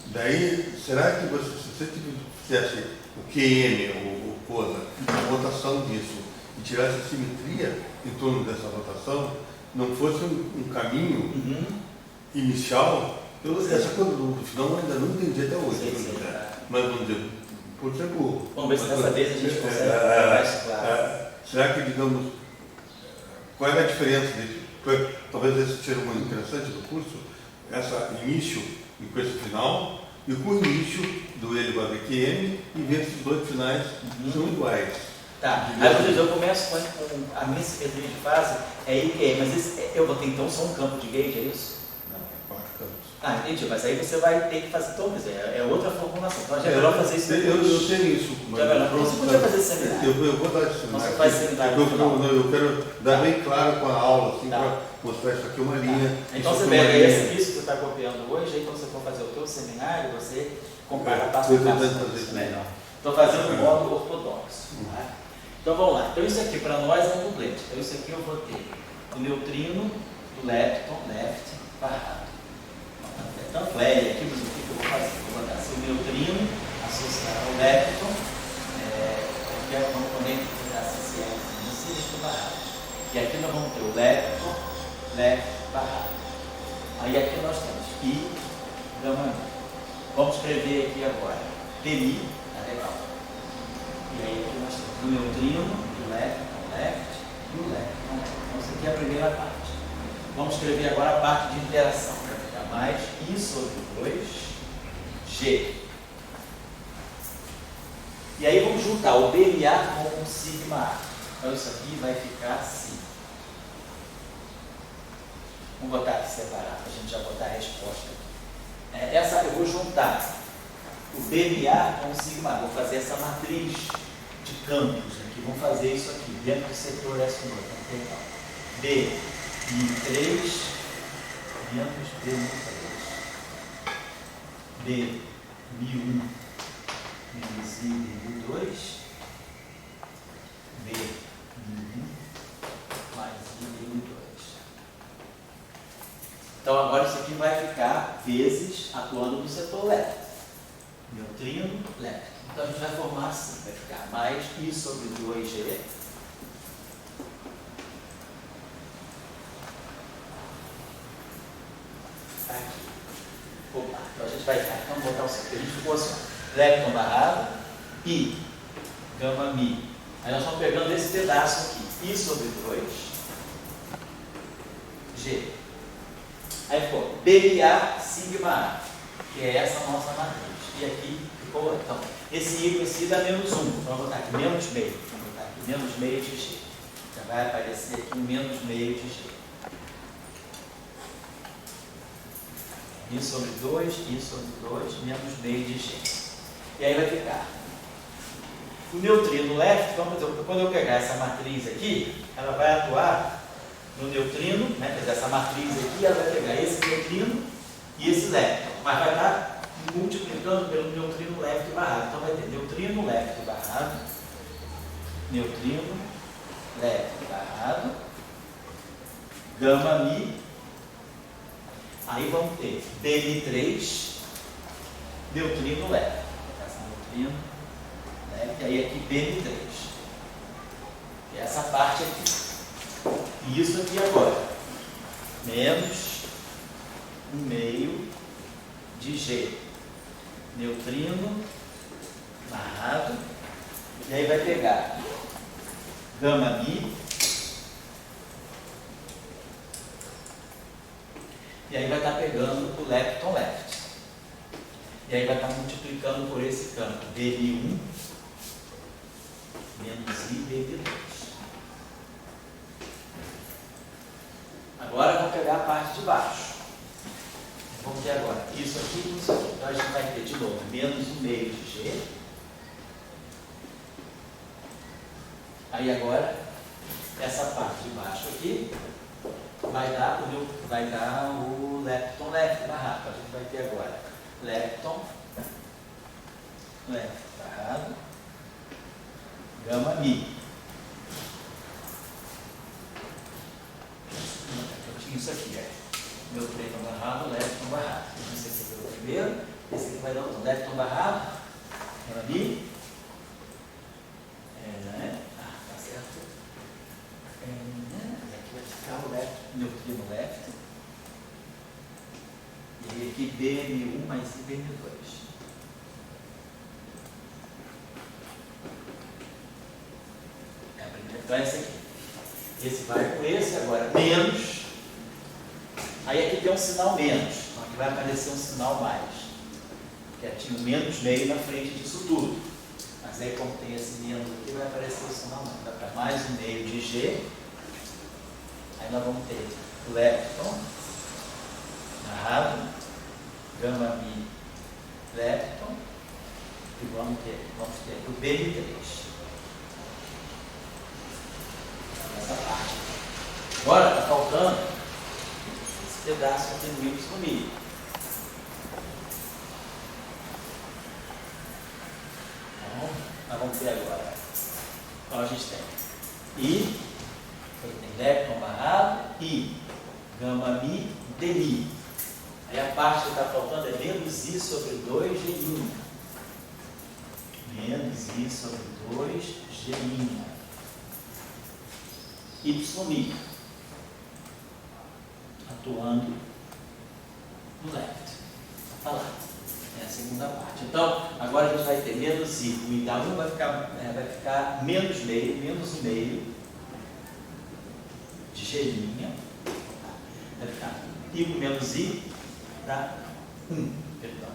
Daí, será que se você fizesse o QM, o coisa, a rotação disso, e tirasse a simetria em torno dessa rotação, não fosse um caminho inicial, essa coisa do final eu ainda não entendi até hoje. Mas vamos dizer, por exemplo... Vamos ver se dessa vez a gente consegue mais claro. Será que, digamos, qual é a diferença disso? Talvez esse seja uma interessante do curso, esse início e com esse final, e com o início do L barra QM, e ver se os dois finais são iguais. Tá, aí eu começo com a minha simetria de fase, é IQM, mas eu vou ter então só um campo de gate, é isso? Não, 4 campos. Ah, entendi, mas aí você vai ter que fazer, então, quer dizer, é outra formulação. Então já é melhor fazer isso depois. Eu tenho isso. Já é melhor. Você podia fazer esse seminário. Eu vou dar esse seminário. Você faz seminário no final. Eu quero dar bem claro com a aula, assim, para mostrar isso aqui uma linha. Então você pega isso que você está copiando hoje, aí quando você for fazer o teu seminário, você compara passo a passo. Melhor. Estou fazendo um modo ortodoxo. Tá? Então vamos lá. Então isso aqui para nós é um duplete. Então isso aqui eu vou ter o neutrino do lepton, left, barrado. Tanto L aqui, mas o que eu vou fazer? Vou botar assim, o neutrino associado ao lepton, que é o componente que dá CCL, no barrado. E aqui nós vamos ter o lepton, left, barrado. Aí aqui nós temos I, gama mi. Vamos escrever aqui agora. PI, tá legal. E aí aqui nós temos o neutrino, o left, e o left. Então essa aqui é a primeira parte. Vamos escrever agora a parte de interação. Mais I sobre 2G. E aí vamos juntar o BMA com o sigma A. Então isso aqui vai ficar assim. Vamos botar aqui separado, para a gente já botar a resposta aqui. Essa eu vou juntar o BMA com o sigma A. Vou fazer essa matriz de campos aqui. Vamos fazer isso aqui, dentro do setor S1. Então, BI3 menos B3. B1001 menos I1002. B1001 mais I1002. Então agora isso aqui vai ficar vezes atuando no setor left. Neutrino, left. Então a gente vai formar assim, vai ficar mais I sobre 2G. Aqui. Opa, então a gente vai ficar, vamos botar o seguinte, a gente ficou assim, lepton barrado, I, gama mi. Aí nós estamos pegando esse pedaço aqui, I sobre 2, G. Aí ficou BA sigma A, que é essa nossa matriz. E aqui ficou, então, esse I com esse I dá menos 1. Então vamos botar aqui menos meio. Vamos botar aqui menos meio de G. Já vai aparecer aqui menos meio de G. I sobre 2, I sobre 2, menos meio de G. E aí vai ficar. O neutrino left, vamos dizer, quando eu pegar essa matriz aqui, ela vai atuar no neutrino, né? Quer dizer, essa matriz aqui, ela vai pegar esse neutrino e esse lepton, mas vai estar multiplicando pelo neutrino left barrado. Então vai ter neutrino left barrado, neutrino left barrado, gama mi, aí vamos ter BM3, neutrino left, essa neutrino left, aí aqui BM3, que é essa parte aqui. E isso aqui agora, menos 1/2 de G, neutrino barrado, e aí vai pegar gama mi, e aí vai estar pegando o lepton left, e aí vai estar multiplicando por esse campo BM1 menos I BM2. Agora vamos pegar a parte de baixo. Vamos ter agora isso aqui e isso aqui. Então a gente vai ter de novo menos 1/2 de G. Aí agora, essa parte de baixo aqui vai dar o lepton left barrado. A gente vai ter agora lepton left barrado, gama mi. Isso aqui é neutrino barrado, lepton barrado. Esse aqui é o primeiro, esse aqui vai dar outro lepton barrado, ali. Tá certo. Aqui vai ficar o lepton, neutrino left. E aqui BM1 mais I BM2. Então esse aqui. Esse vai com esse, agora menos. Aí aqui tem um sinal menos, aqui vai aparecer um sinal mais, que tinha um menos meio na frente disso tudo. Mas aí como tem esse menos aqui, vai aparecer o sinal mais. Vai para mais 1/2 de G. Aí nós vamos ter o lepton barrado, gama mi lepton, e vamos ter o BM3. Essa parte. Agora está faltando pedaço aqui no Y'. Então, nós vamos ter agora. Então a gente tem I, tem lepton barrado, I, gama mi, dmi. Aí a parte que está faltando é menos I sobre 2 G'. Menos I sobre 2 G'. Y'. Atuando no left. Está lá. É a segunda parte. Então, agora a gente vai ter menos I. O I da 1 vai ficar menos meio, menos 1/2 de G'. Vai ficar I com menos I dá 1. Perdão.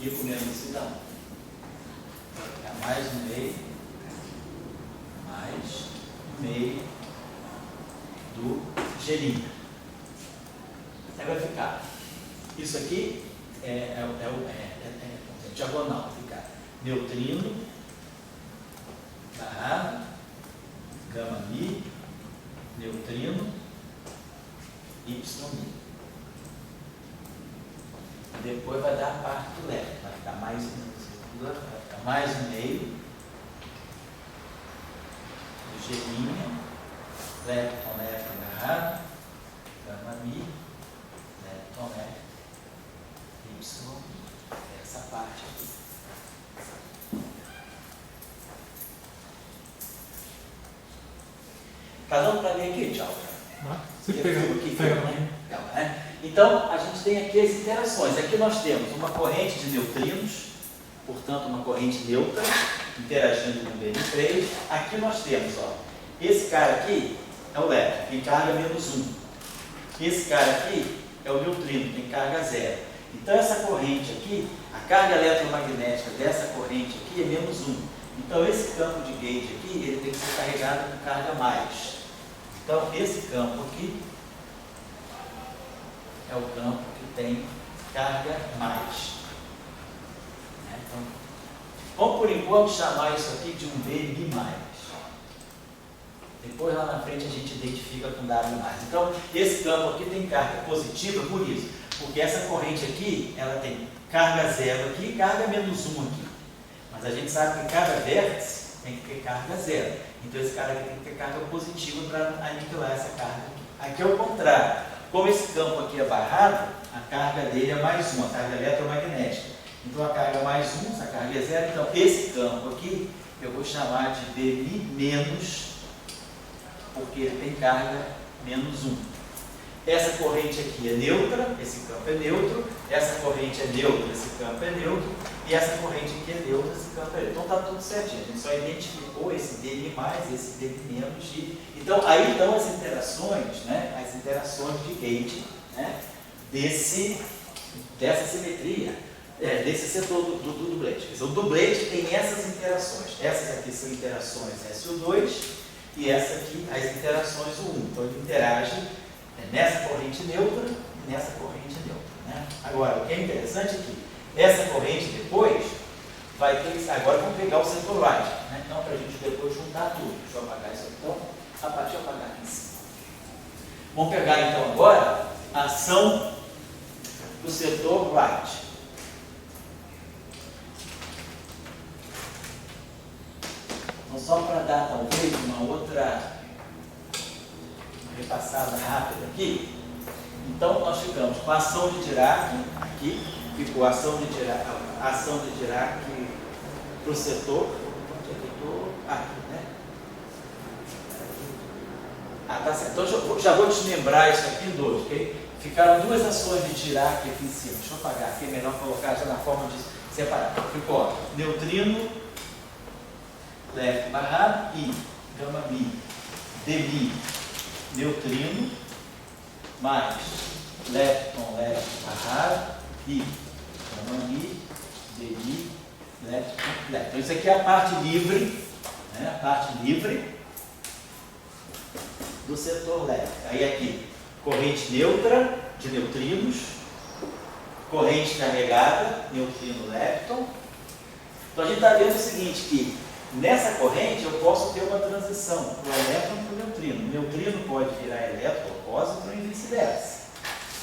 I com menos I dá 1. Vai ficar mais 1/2, mais 1/2 do G'. Aí vai ficar, isso aqui é diagonal, fica neutrino barrado, gama mi, neutrino, Y'. Depois vai dar a parte do lepton, vai ficar mais 1/2 do G', lepton left barrado, gama mi, lepton left, Y', essa parte aqui. Tá dando para ver aqui, tchau? Você pega né? Então, a gente tem aqui as interações. Aqui nós temos uma corrente de neutrinos, portanto, uma corrente neutra, interagindo com o BN3. Aqui nós temos, ó, esse cara aqui é o lepton, tem carga menos 1. Esse cara aqui é o neutrino, tem carga 0. Então, essa corrente aqui, a carga eletromagnética dessa corrente aqui é menos 1. Então, esse campo de gauge aqui, ele tem que ser carregado com carga mais. Então, esse campo aqui é o campo que tem carga mais. Então, vamos por enquanto chamar isso aqui de um VMI+. Depois lá na frente a gente identifica com W+. Então, esse campo aqui tem carga positiva por isso, porque essa corrente aqui, ela tem carga 0 aqui e carga -1 aqui. Mas a gente sabe que cada vértice tem que ter carga 0. Então esse cara aqui tem que ter carga positiva para aniquilar essa carga aqui. Aqui é o contrário. Como esse campo aqui é barrado, a carga dele é +1, a carga eletromagnética. Então a carga +1, essa carga é 0. Então esse campo aqui eu vou chamar de Dmi-, porque ele tem carga -1. Essa corrente aqui é neutra, esse campo é neutro, essa corrente é neutra, esse campo é neutro, e essa corrente aqui é neutra, esse campo é neutro. Então está tudo certinho, a gente só identificou esse Dmi+, esse Dmi-, então aí estão as interações, né, as interações de gate, né, dessa simetria, desse setor do dublete. Quer dizer, o dublete tem essas interações, essas aqui são interações SO2, e essa aqui as interações U1, então ele interage nessa corrente neutra e nessa corrente neutra. Né? Agora, o que é interessante é que essa corrente depois vai ter. Agora vamos pegar o setor right, né? Então, para a gente depois juntar tudo. Deixa eu apagar isso aqui. Então, deixa eu apagar aqui em cima. Vamos pegar então agora a ação do setor right. Então, só para dar talvez uma outra repassada rápida aqui. Então, nós ficamos com a ação de Dirac aqui, ficou a ação de Dirac para o setor. Aqui, né? Tá certo. Então, já vou desmembrar isso aqui em dois, ok? Ficaram duas ações de Dirac aqui em cima. Deixa eu apagar aqui, é melhor colocar já na forma de separar. Ficou, ó, neutrino, left barrado e gama-mi, Dmi, neutrino, mais lepton, left barrado e gama-mi, Dmi, lepton, left. Então isso aqui é a parte livre, né? A parte livre do setor left. Aí aqui, corrente neutra de neutrinos, corrente carregada, neutrino, lepton. Então a gente está vendo o seguinte, que nessa corrente eu posso ter uma transição do elétron para o neutrino. O neutrino pode virar elétron ou pósitron e vice-versa.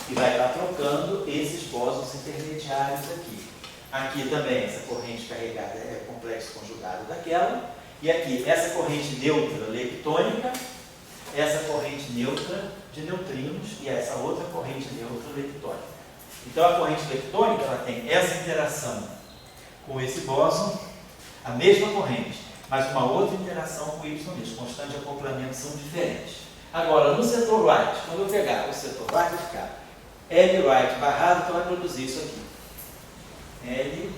E vai estar trocando esses bósons intermediários aqui. Aqui também essa corrente carregada é complexo conjugado daquela. E aqui essa corrente neutra leptônica, essa corrente neutra de neutrinos e essa outra corrente neutra leptônica. Então a corrente leptônica ela tem essa interação com esse bóson, a mesma corrente, mas uma outra interação com Y mesmo, constante de acoplamento são diferentes. Agora, no setor right, quando eu pegar o setor right, vai ficar L right barrado, então vai produzir isso aqui. L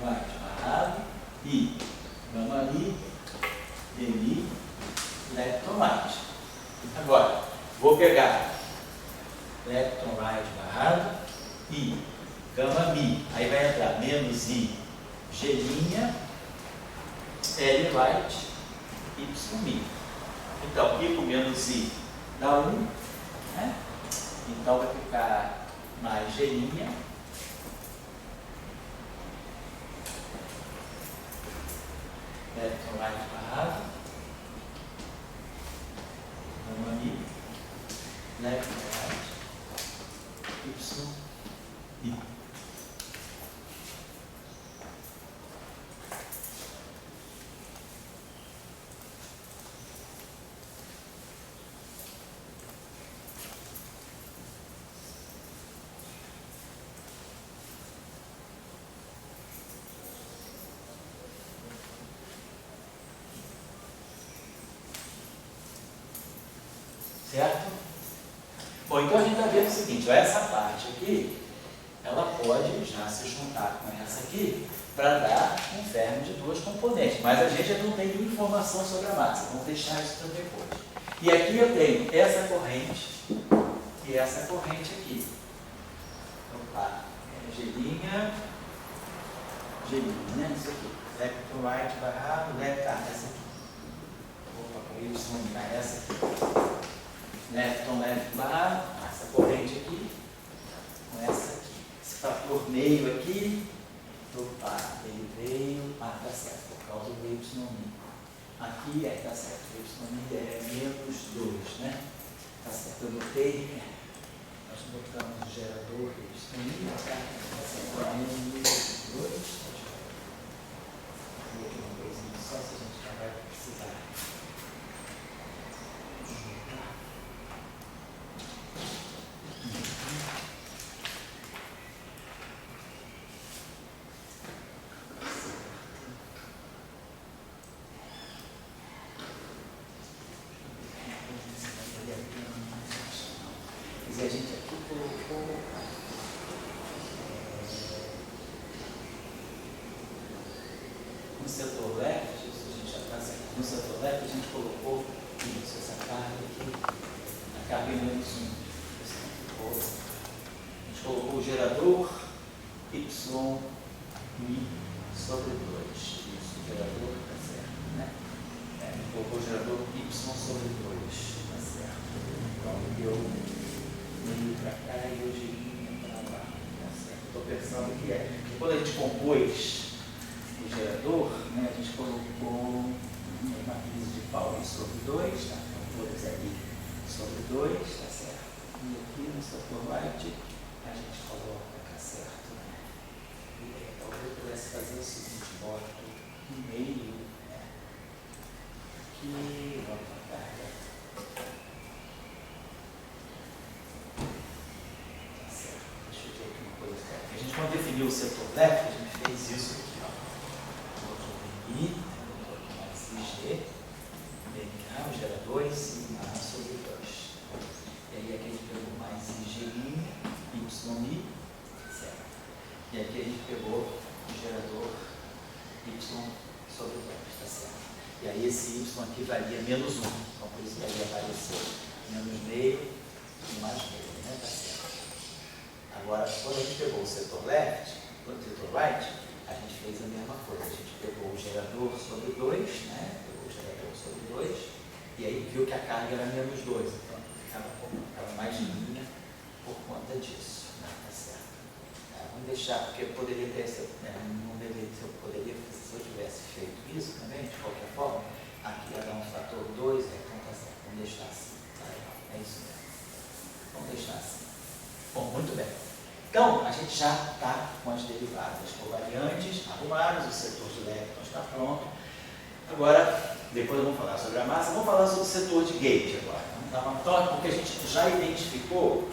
right barrado e gama-mi, Dmi, lepton right. Agora, vou pegar lepton right barrado e gama-mi, aí vai entrar menos I, G', L right, Y mi. Então, I com menos I dá 1, né? Então vai ficar mais G', lepton right barrado, gama-mi, lepton right, Y mi. Certo? Bom, então a gente está vendo o seguinte, ó, essa parte aqui, ela pode já se juntar com essa aqui para dar um fermo de duas componentes, mas a gente não tem nenhuma informação sobre a massa, vamos deixar isso para depois. E aqui eu tenho essa corrente e essa corrente aqui. Opa, G', né? Isso aqui. Lepton right barrado, essa aqui. Opa, com Y, essa aqui. Lepton left barrado, essa corrente aqui, meio aqui, opa, ele veio, tá certo, por causa do y'. Aqui tá certo, y' é menos 2, né? Tá certo, eu botei, nós botamos o gerador y', tá certo, é menos 2, vou aqui uma coisinha só, se a gente já vai precisar. E a gente aqui colocou no setor left, isso a gente já está certo. No setor left a gente colocou isso, essa carga aqui, a carga em menos 1. A gente colocou o gerador y sobre 2. Isso, o gerador está certo, né? A gente colocou o gerador y sobre 2, está certo. Então deu meio para cá e o girinho para lá. Tá certo? Estou pensando que quando a gente compôs o gerador, né, a gente colocou uma matriz de Pauli sobre 2, tá? Então todas ali sobre 2, tá certo? E aqui no setor right a gente coloca, tá certo? Né? E talvez eu pudesse fazer o seguinte, boto no meio, né? Aqui, boto a carga. A gente, quando definiu o setor left, a gente fez isso aqui, ó. Botou BI, botou aqui mais IG, BNA, os geradores, sigma A sobre 2. E aí aqui a gente pegou mais IGI, YI, certo? E aqui a gente pegou o gerador Y sobre 2, tá certo? E aí esse Y aqui valia menos 1, então por isso que aí apareceu menos meio e mais meio, né? Tá certo? Agora, quando a gente pegou o setor left, o setor right, a gente fez a mesma coisa. A gente pegou o gerador sobre 2, né? Pegou o gerador sobre 2, e aí viu que a carga era menos 2, então ficava mais linha por conta disso, né? Tá certo? Vamos deixar, porque eu poderia ter, não deveria, se eu tivesse feito isso também, de qualquer forma, aqui ia dar um fator 2, então tá certo, vamos deixar assim, tá legal, é isso mesmo. Vamos deixar assim. Bom, muito bem. Então, a gente já está com as derivadas covariantes arrumadas, o setor de elétrons está pronto. Agora, depois vamos falar sobre a massa, vamos falar sobre o setor de gate agora. Vamos dar uma toque, porque a gente já identificou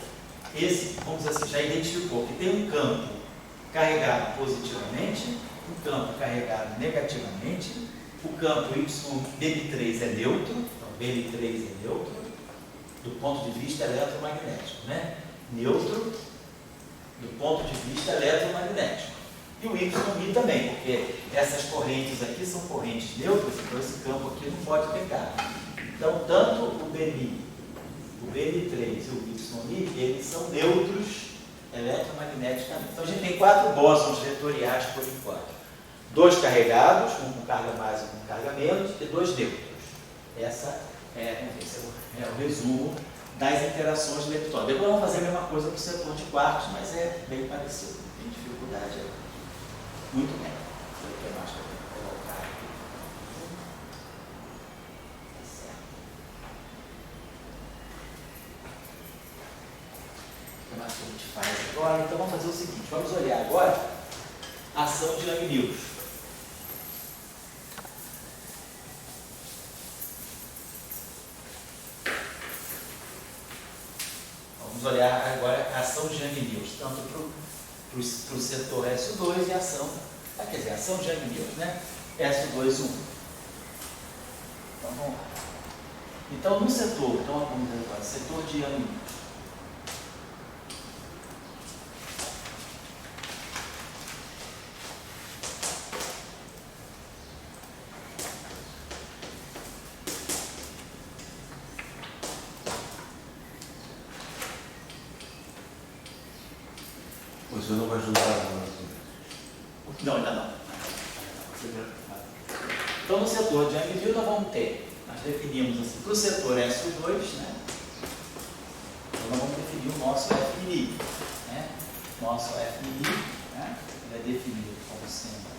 vamos dizer assim, já identificou que tem um campo carregado positivamente, um campo carregado negativamente, o campo BN3 é neutro, então BN3 é neutro, do ponto de vista eletromagnético, né? Neutro, do ponto de vista eletromagnético. E o YI também, porque essas correntes aqui são correntes neutras, então esse campo aqui não pode pegar. Então, tanto o BNI, o BN3 e o YI, eles são neutros eletromagneticamente. Então, a gente tem 4 bósons vetoriais por enquanto. 2 carregados, um com carga mais e um com carga menos, e 2 neutros. Esse é o resumo das interações de leptons. Depois vamos fazer a mesma coisa para o setor de quartos, mas é bem parecido, não tem dificuldade aí. Muito bem. O que mais que eu tenho que colocar aqui? Tá certo. O que mais que a gente faz agora? Então vamos fazer o seguinte, vamos olhar agora a ação de Young-Mills. Vamos olhar agora a ação de Young-Mills, tanto para o setor SO2 e a ação, a ação de Young-Mills, né? SO2, 1. Então vamos lá. Então no setor, vamos ver agora, setor de Young-Mills. Você não vai juntar agora? Não, ainda não. Então, no setor de Young-Mills, nós definimos assim, para o setor SO2, né? Então, nós vamos definir o nosso FI, né? Nosso FI, né? ele é definido como sendo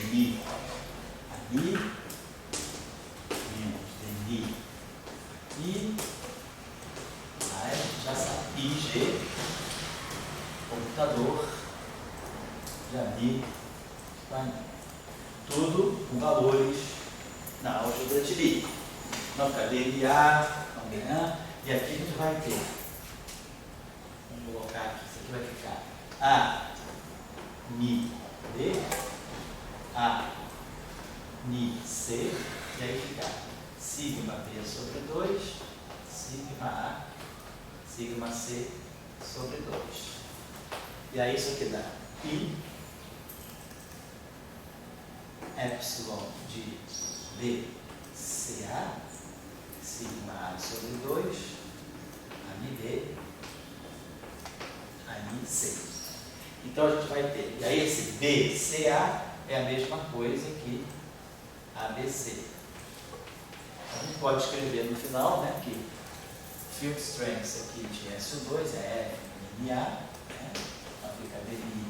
dmi ali menos dmi i, aí a gente já sabe, ig, computador, Jami, tudo com valores na álgebra de Lie. Não fica DLA, não DLA, e aqui a gente vai ter, vamos colocar aqui, isso aqui vai ficar A, Mi, D, A, Mi, C, e aí fica sigma B sobre 2, sigma A, sigma C sobre 2. E aí isso aqui dá I, epsilon de BCA, sigma A sobre 2, AMD, AMC. Então a gente vai ter, e aí esse BCA é a mesma coisa que ABC. A gente pode escrever no final, né, que field strength aqui de SO2 é FMA, né, então fica DMI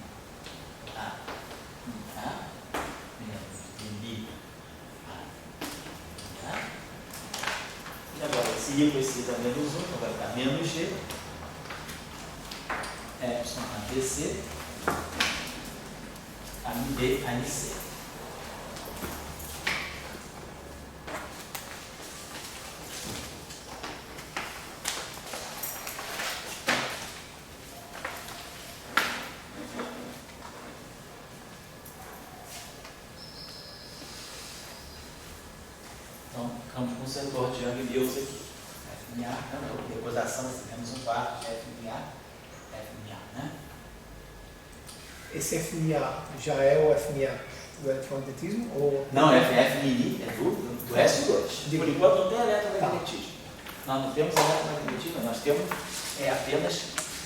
A, menos DMI A. E agora esse I com esse I dá menos 1, então vai ficar menos G, epsilon ABC, AMD, AMC. Então, ficamos com o setor de Young-Mills aqui. FMA, depois da ação, menos um quarto de FMA, né? Esse FMA já é o FMA do eletromagnetismo? Ou... Não, FMI é do SO2. Por enquanto não tem eletromagnetismo. Nós não temos eletromagnetismo, nós temos apenas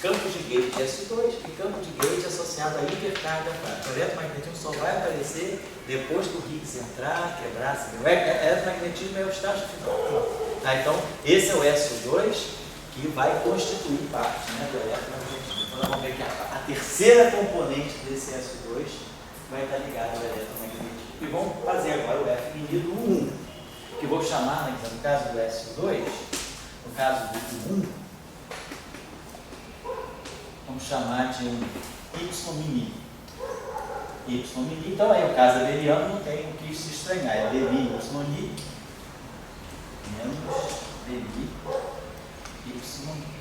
campo de gate de SO2 e campo de gate associado a hipercarga prática. O eletromagnetismo só vai aparecer depois que o Higgs entrar, quebrar. O eletromagnetismo é o estágio final. Tá, então, esse é o SO2 que vai constituir parte, né, do eletromagnetismo. Então, nós vamos ver que a terceira componente desse SO2 vai estar ligada ao eletromagnetismo. E vamos fazer agora o FMI do 1, que vou chamar, no caso do SO2, no caso do 1, vamos chamar de um Y-mini. Y-mini, então aí o caso abeliano não tem o que se estranhar, é dmi Y-mini menos dmi Y-mini.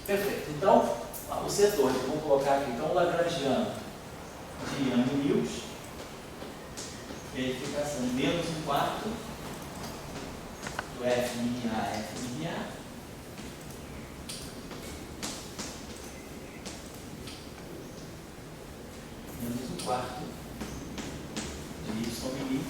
Perfeito. Então, o setor, vamos colocar aqui, então, o lagrangiano de Young-Mills, e aí fica sendo menos um quarto do FMA, menos um quarto de Y-mini.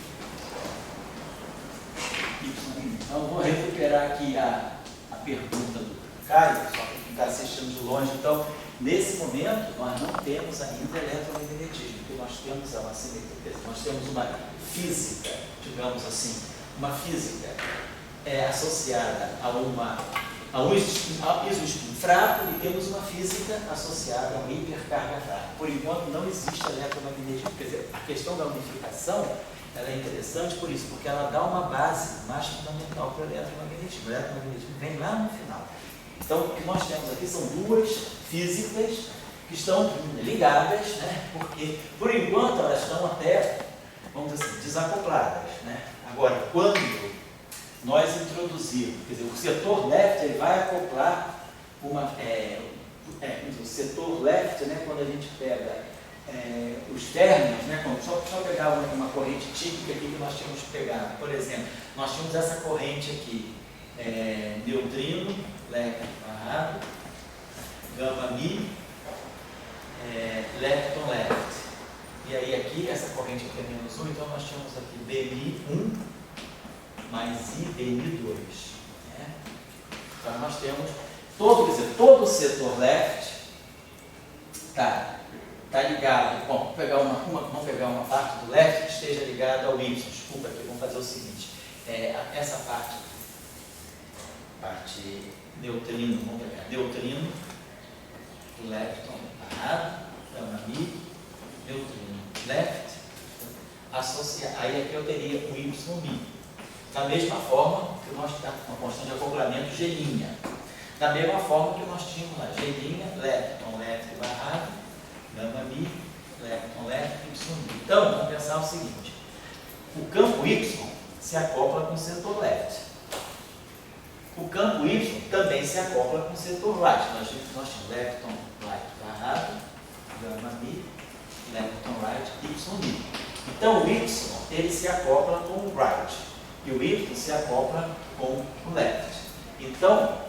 Então, vou recuperar aqui a pergunta do Caio, só para quem está assistindo de longe. Então, nesse momento, nós não temos ainda eletromagnetismo, porque nós temos uma simetria, nós temos uma física, digamos assim, uma física associada a um isospin fraco e temos uma física associada a uma hipercarga fraca. Por enquanto, não existe eletromagnetismo. Quer dizer, a questão da unificação ela é interessante por isso, porque ela dá uma base mais fundamental para o eletromagnetismo. O eletromagnetismo vem lá no final. Então, o que nós temos aqui são duas físicas que estão ligadas, né? Porque, por enquanto, elas estão até, vamos dizer assim, desacopladas, né? Agora, quando nós introduzirmos, quer dizer, o setor left ele vai acoplar o setor left, né? Quando a gente pega os términos, né? Só pegar uma corrente típica aqui que nós tínhamos pegado. Por exemplo, nós tínhamos essa corrente aqui, neutrino, lepton barrado, gama mi, lepton left. E aí aqui, essa corrente aqui é menos 1, então nós tínhamos aqui dmi 1 mais i dmi 2. Né? Então nós temos todo o setor left está ligado. Bom, vamos pegar uma parte do left que esteja ligada ao Y. Desculpa aqui, vamos fazer o seguinte. Essa parte neutrino, vamos pegar neutrino, lepton, gama mi, neutrino, left, aí aqui eu teria o Y mi. Da mesma forma que nós temos uma constante de acoplamento G'. Da mesma forma que nós tínhamos lá, G', lepton, left barrado, gama mi, lepton, left, Y mi. Então, vamos pensar o seguinte: o campo Y se acopla com o setor left. O campo Y também se acopla com o setor right. Nós tínhamos lepton, right barrado, gama mi, lepton, right, Y mi. Então, o Y ele se acopla com o right. E o Y se acopla com o left. Então,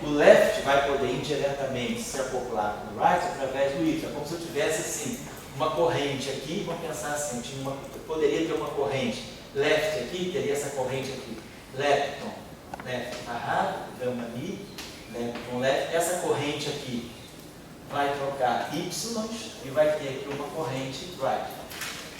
o left vai poder indiretamente se acoplar com o right através do Y. É como se eu tivesse assim, uma corrente aqui, vamos pensar assim, poderia ter uma corrente left aqui, teria essa corrente aqui, lepton, left barrado, gama mi, lepton, left. Essa corrente aqui vai trocar Y e vai ter aqui uma corrente right,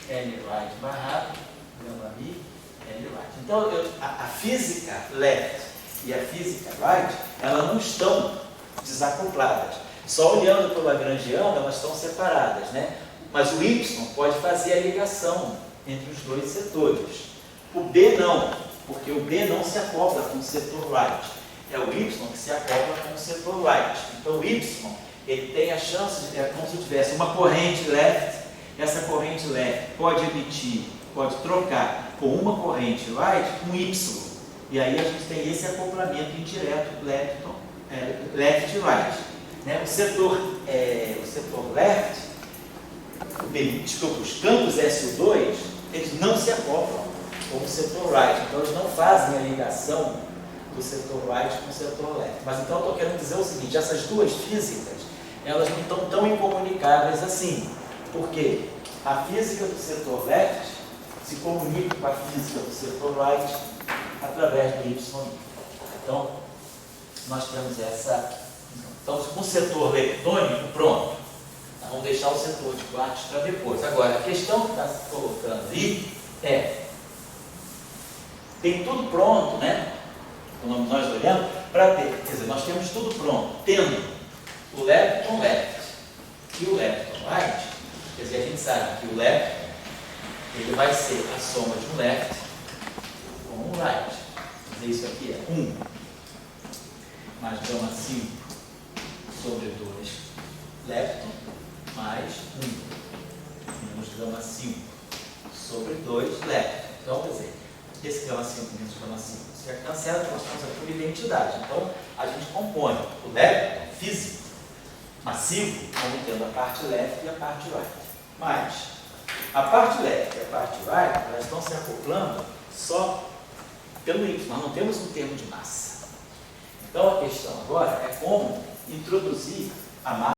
L right barrado, gama mi, L right. Então, a física left e a física right, elas não estão desacopladas. Só olhando para o lagrangiano, elas estão separadas, né? Mas o Y pode fazer a ligação entre os dois setores. O B não, porque o B não se acopla com o setor right. É o Y que se acopla com o setor right. Então, o Y, ele tem a chance de, como se tivesse uma corrente left, essa corrente left pode trocar com uma corrente right com Y. E aí a gente tem esse acoplamento indireto left e right. Né? O setor left, os campos SO2, eles não se acoplam com o setor right. Então eles não fazem a ligação do setor right com o setor left. Mas então eu estou querendo dizer o seguinte: essas duas físicas, elas não estão tão incomunicáveis assim. Porque a física do setor left se comunica com a física do setor right através do Y. Então, nós temos essa... Estamos com o setor leptônico pronto. Então, vamos deixar o setor de quartos para depois. Agora, a questão que está se colocando aí tem tudo pronto, né? Então, nós olhamos para ter, quer dizer, nós temos tudo pronto, tendo o lepton left e o lepton right. Quer dizer, a gente sabe que o lepton ele vai ser a soma de um left com um right. Quer dizer, isso aqui é 1 mais gama 5 sobre 2 lepton mais 1 menos gama 5 sobre 2 lepton. Então, quer dizer, esse gama 5 menos gama 5 se cancela, nós estamos aqui por identidade. Então, a gente compõe o lepton físico massivo como tendo a parte left e a parte right. Mas a parte left e a parte right, elas estão se acoplando só pelo Y. Nós não temos um termo de massa. Então a questão agora é como introduzir a massa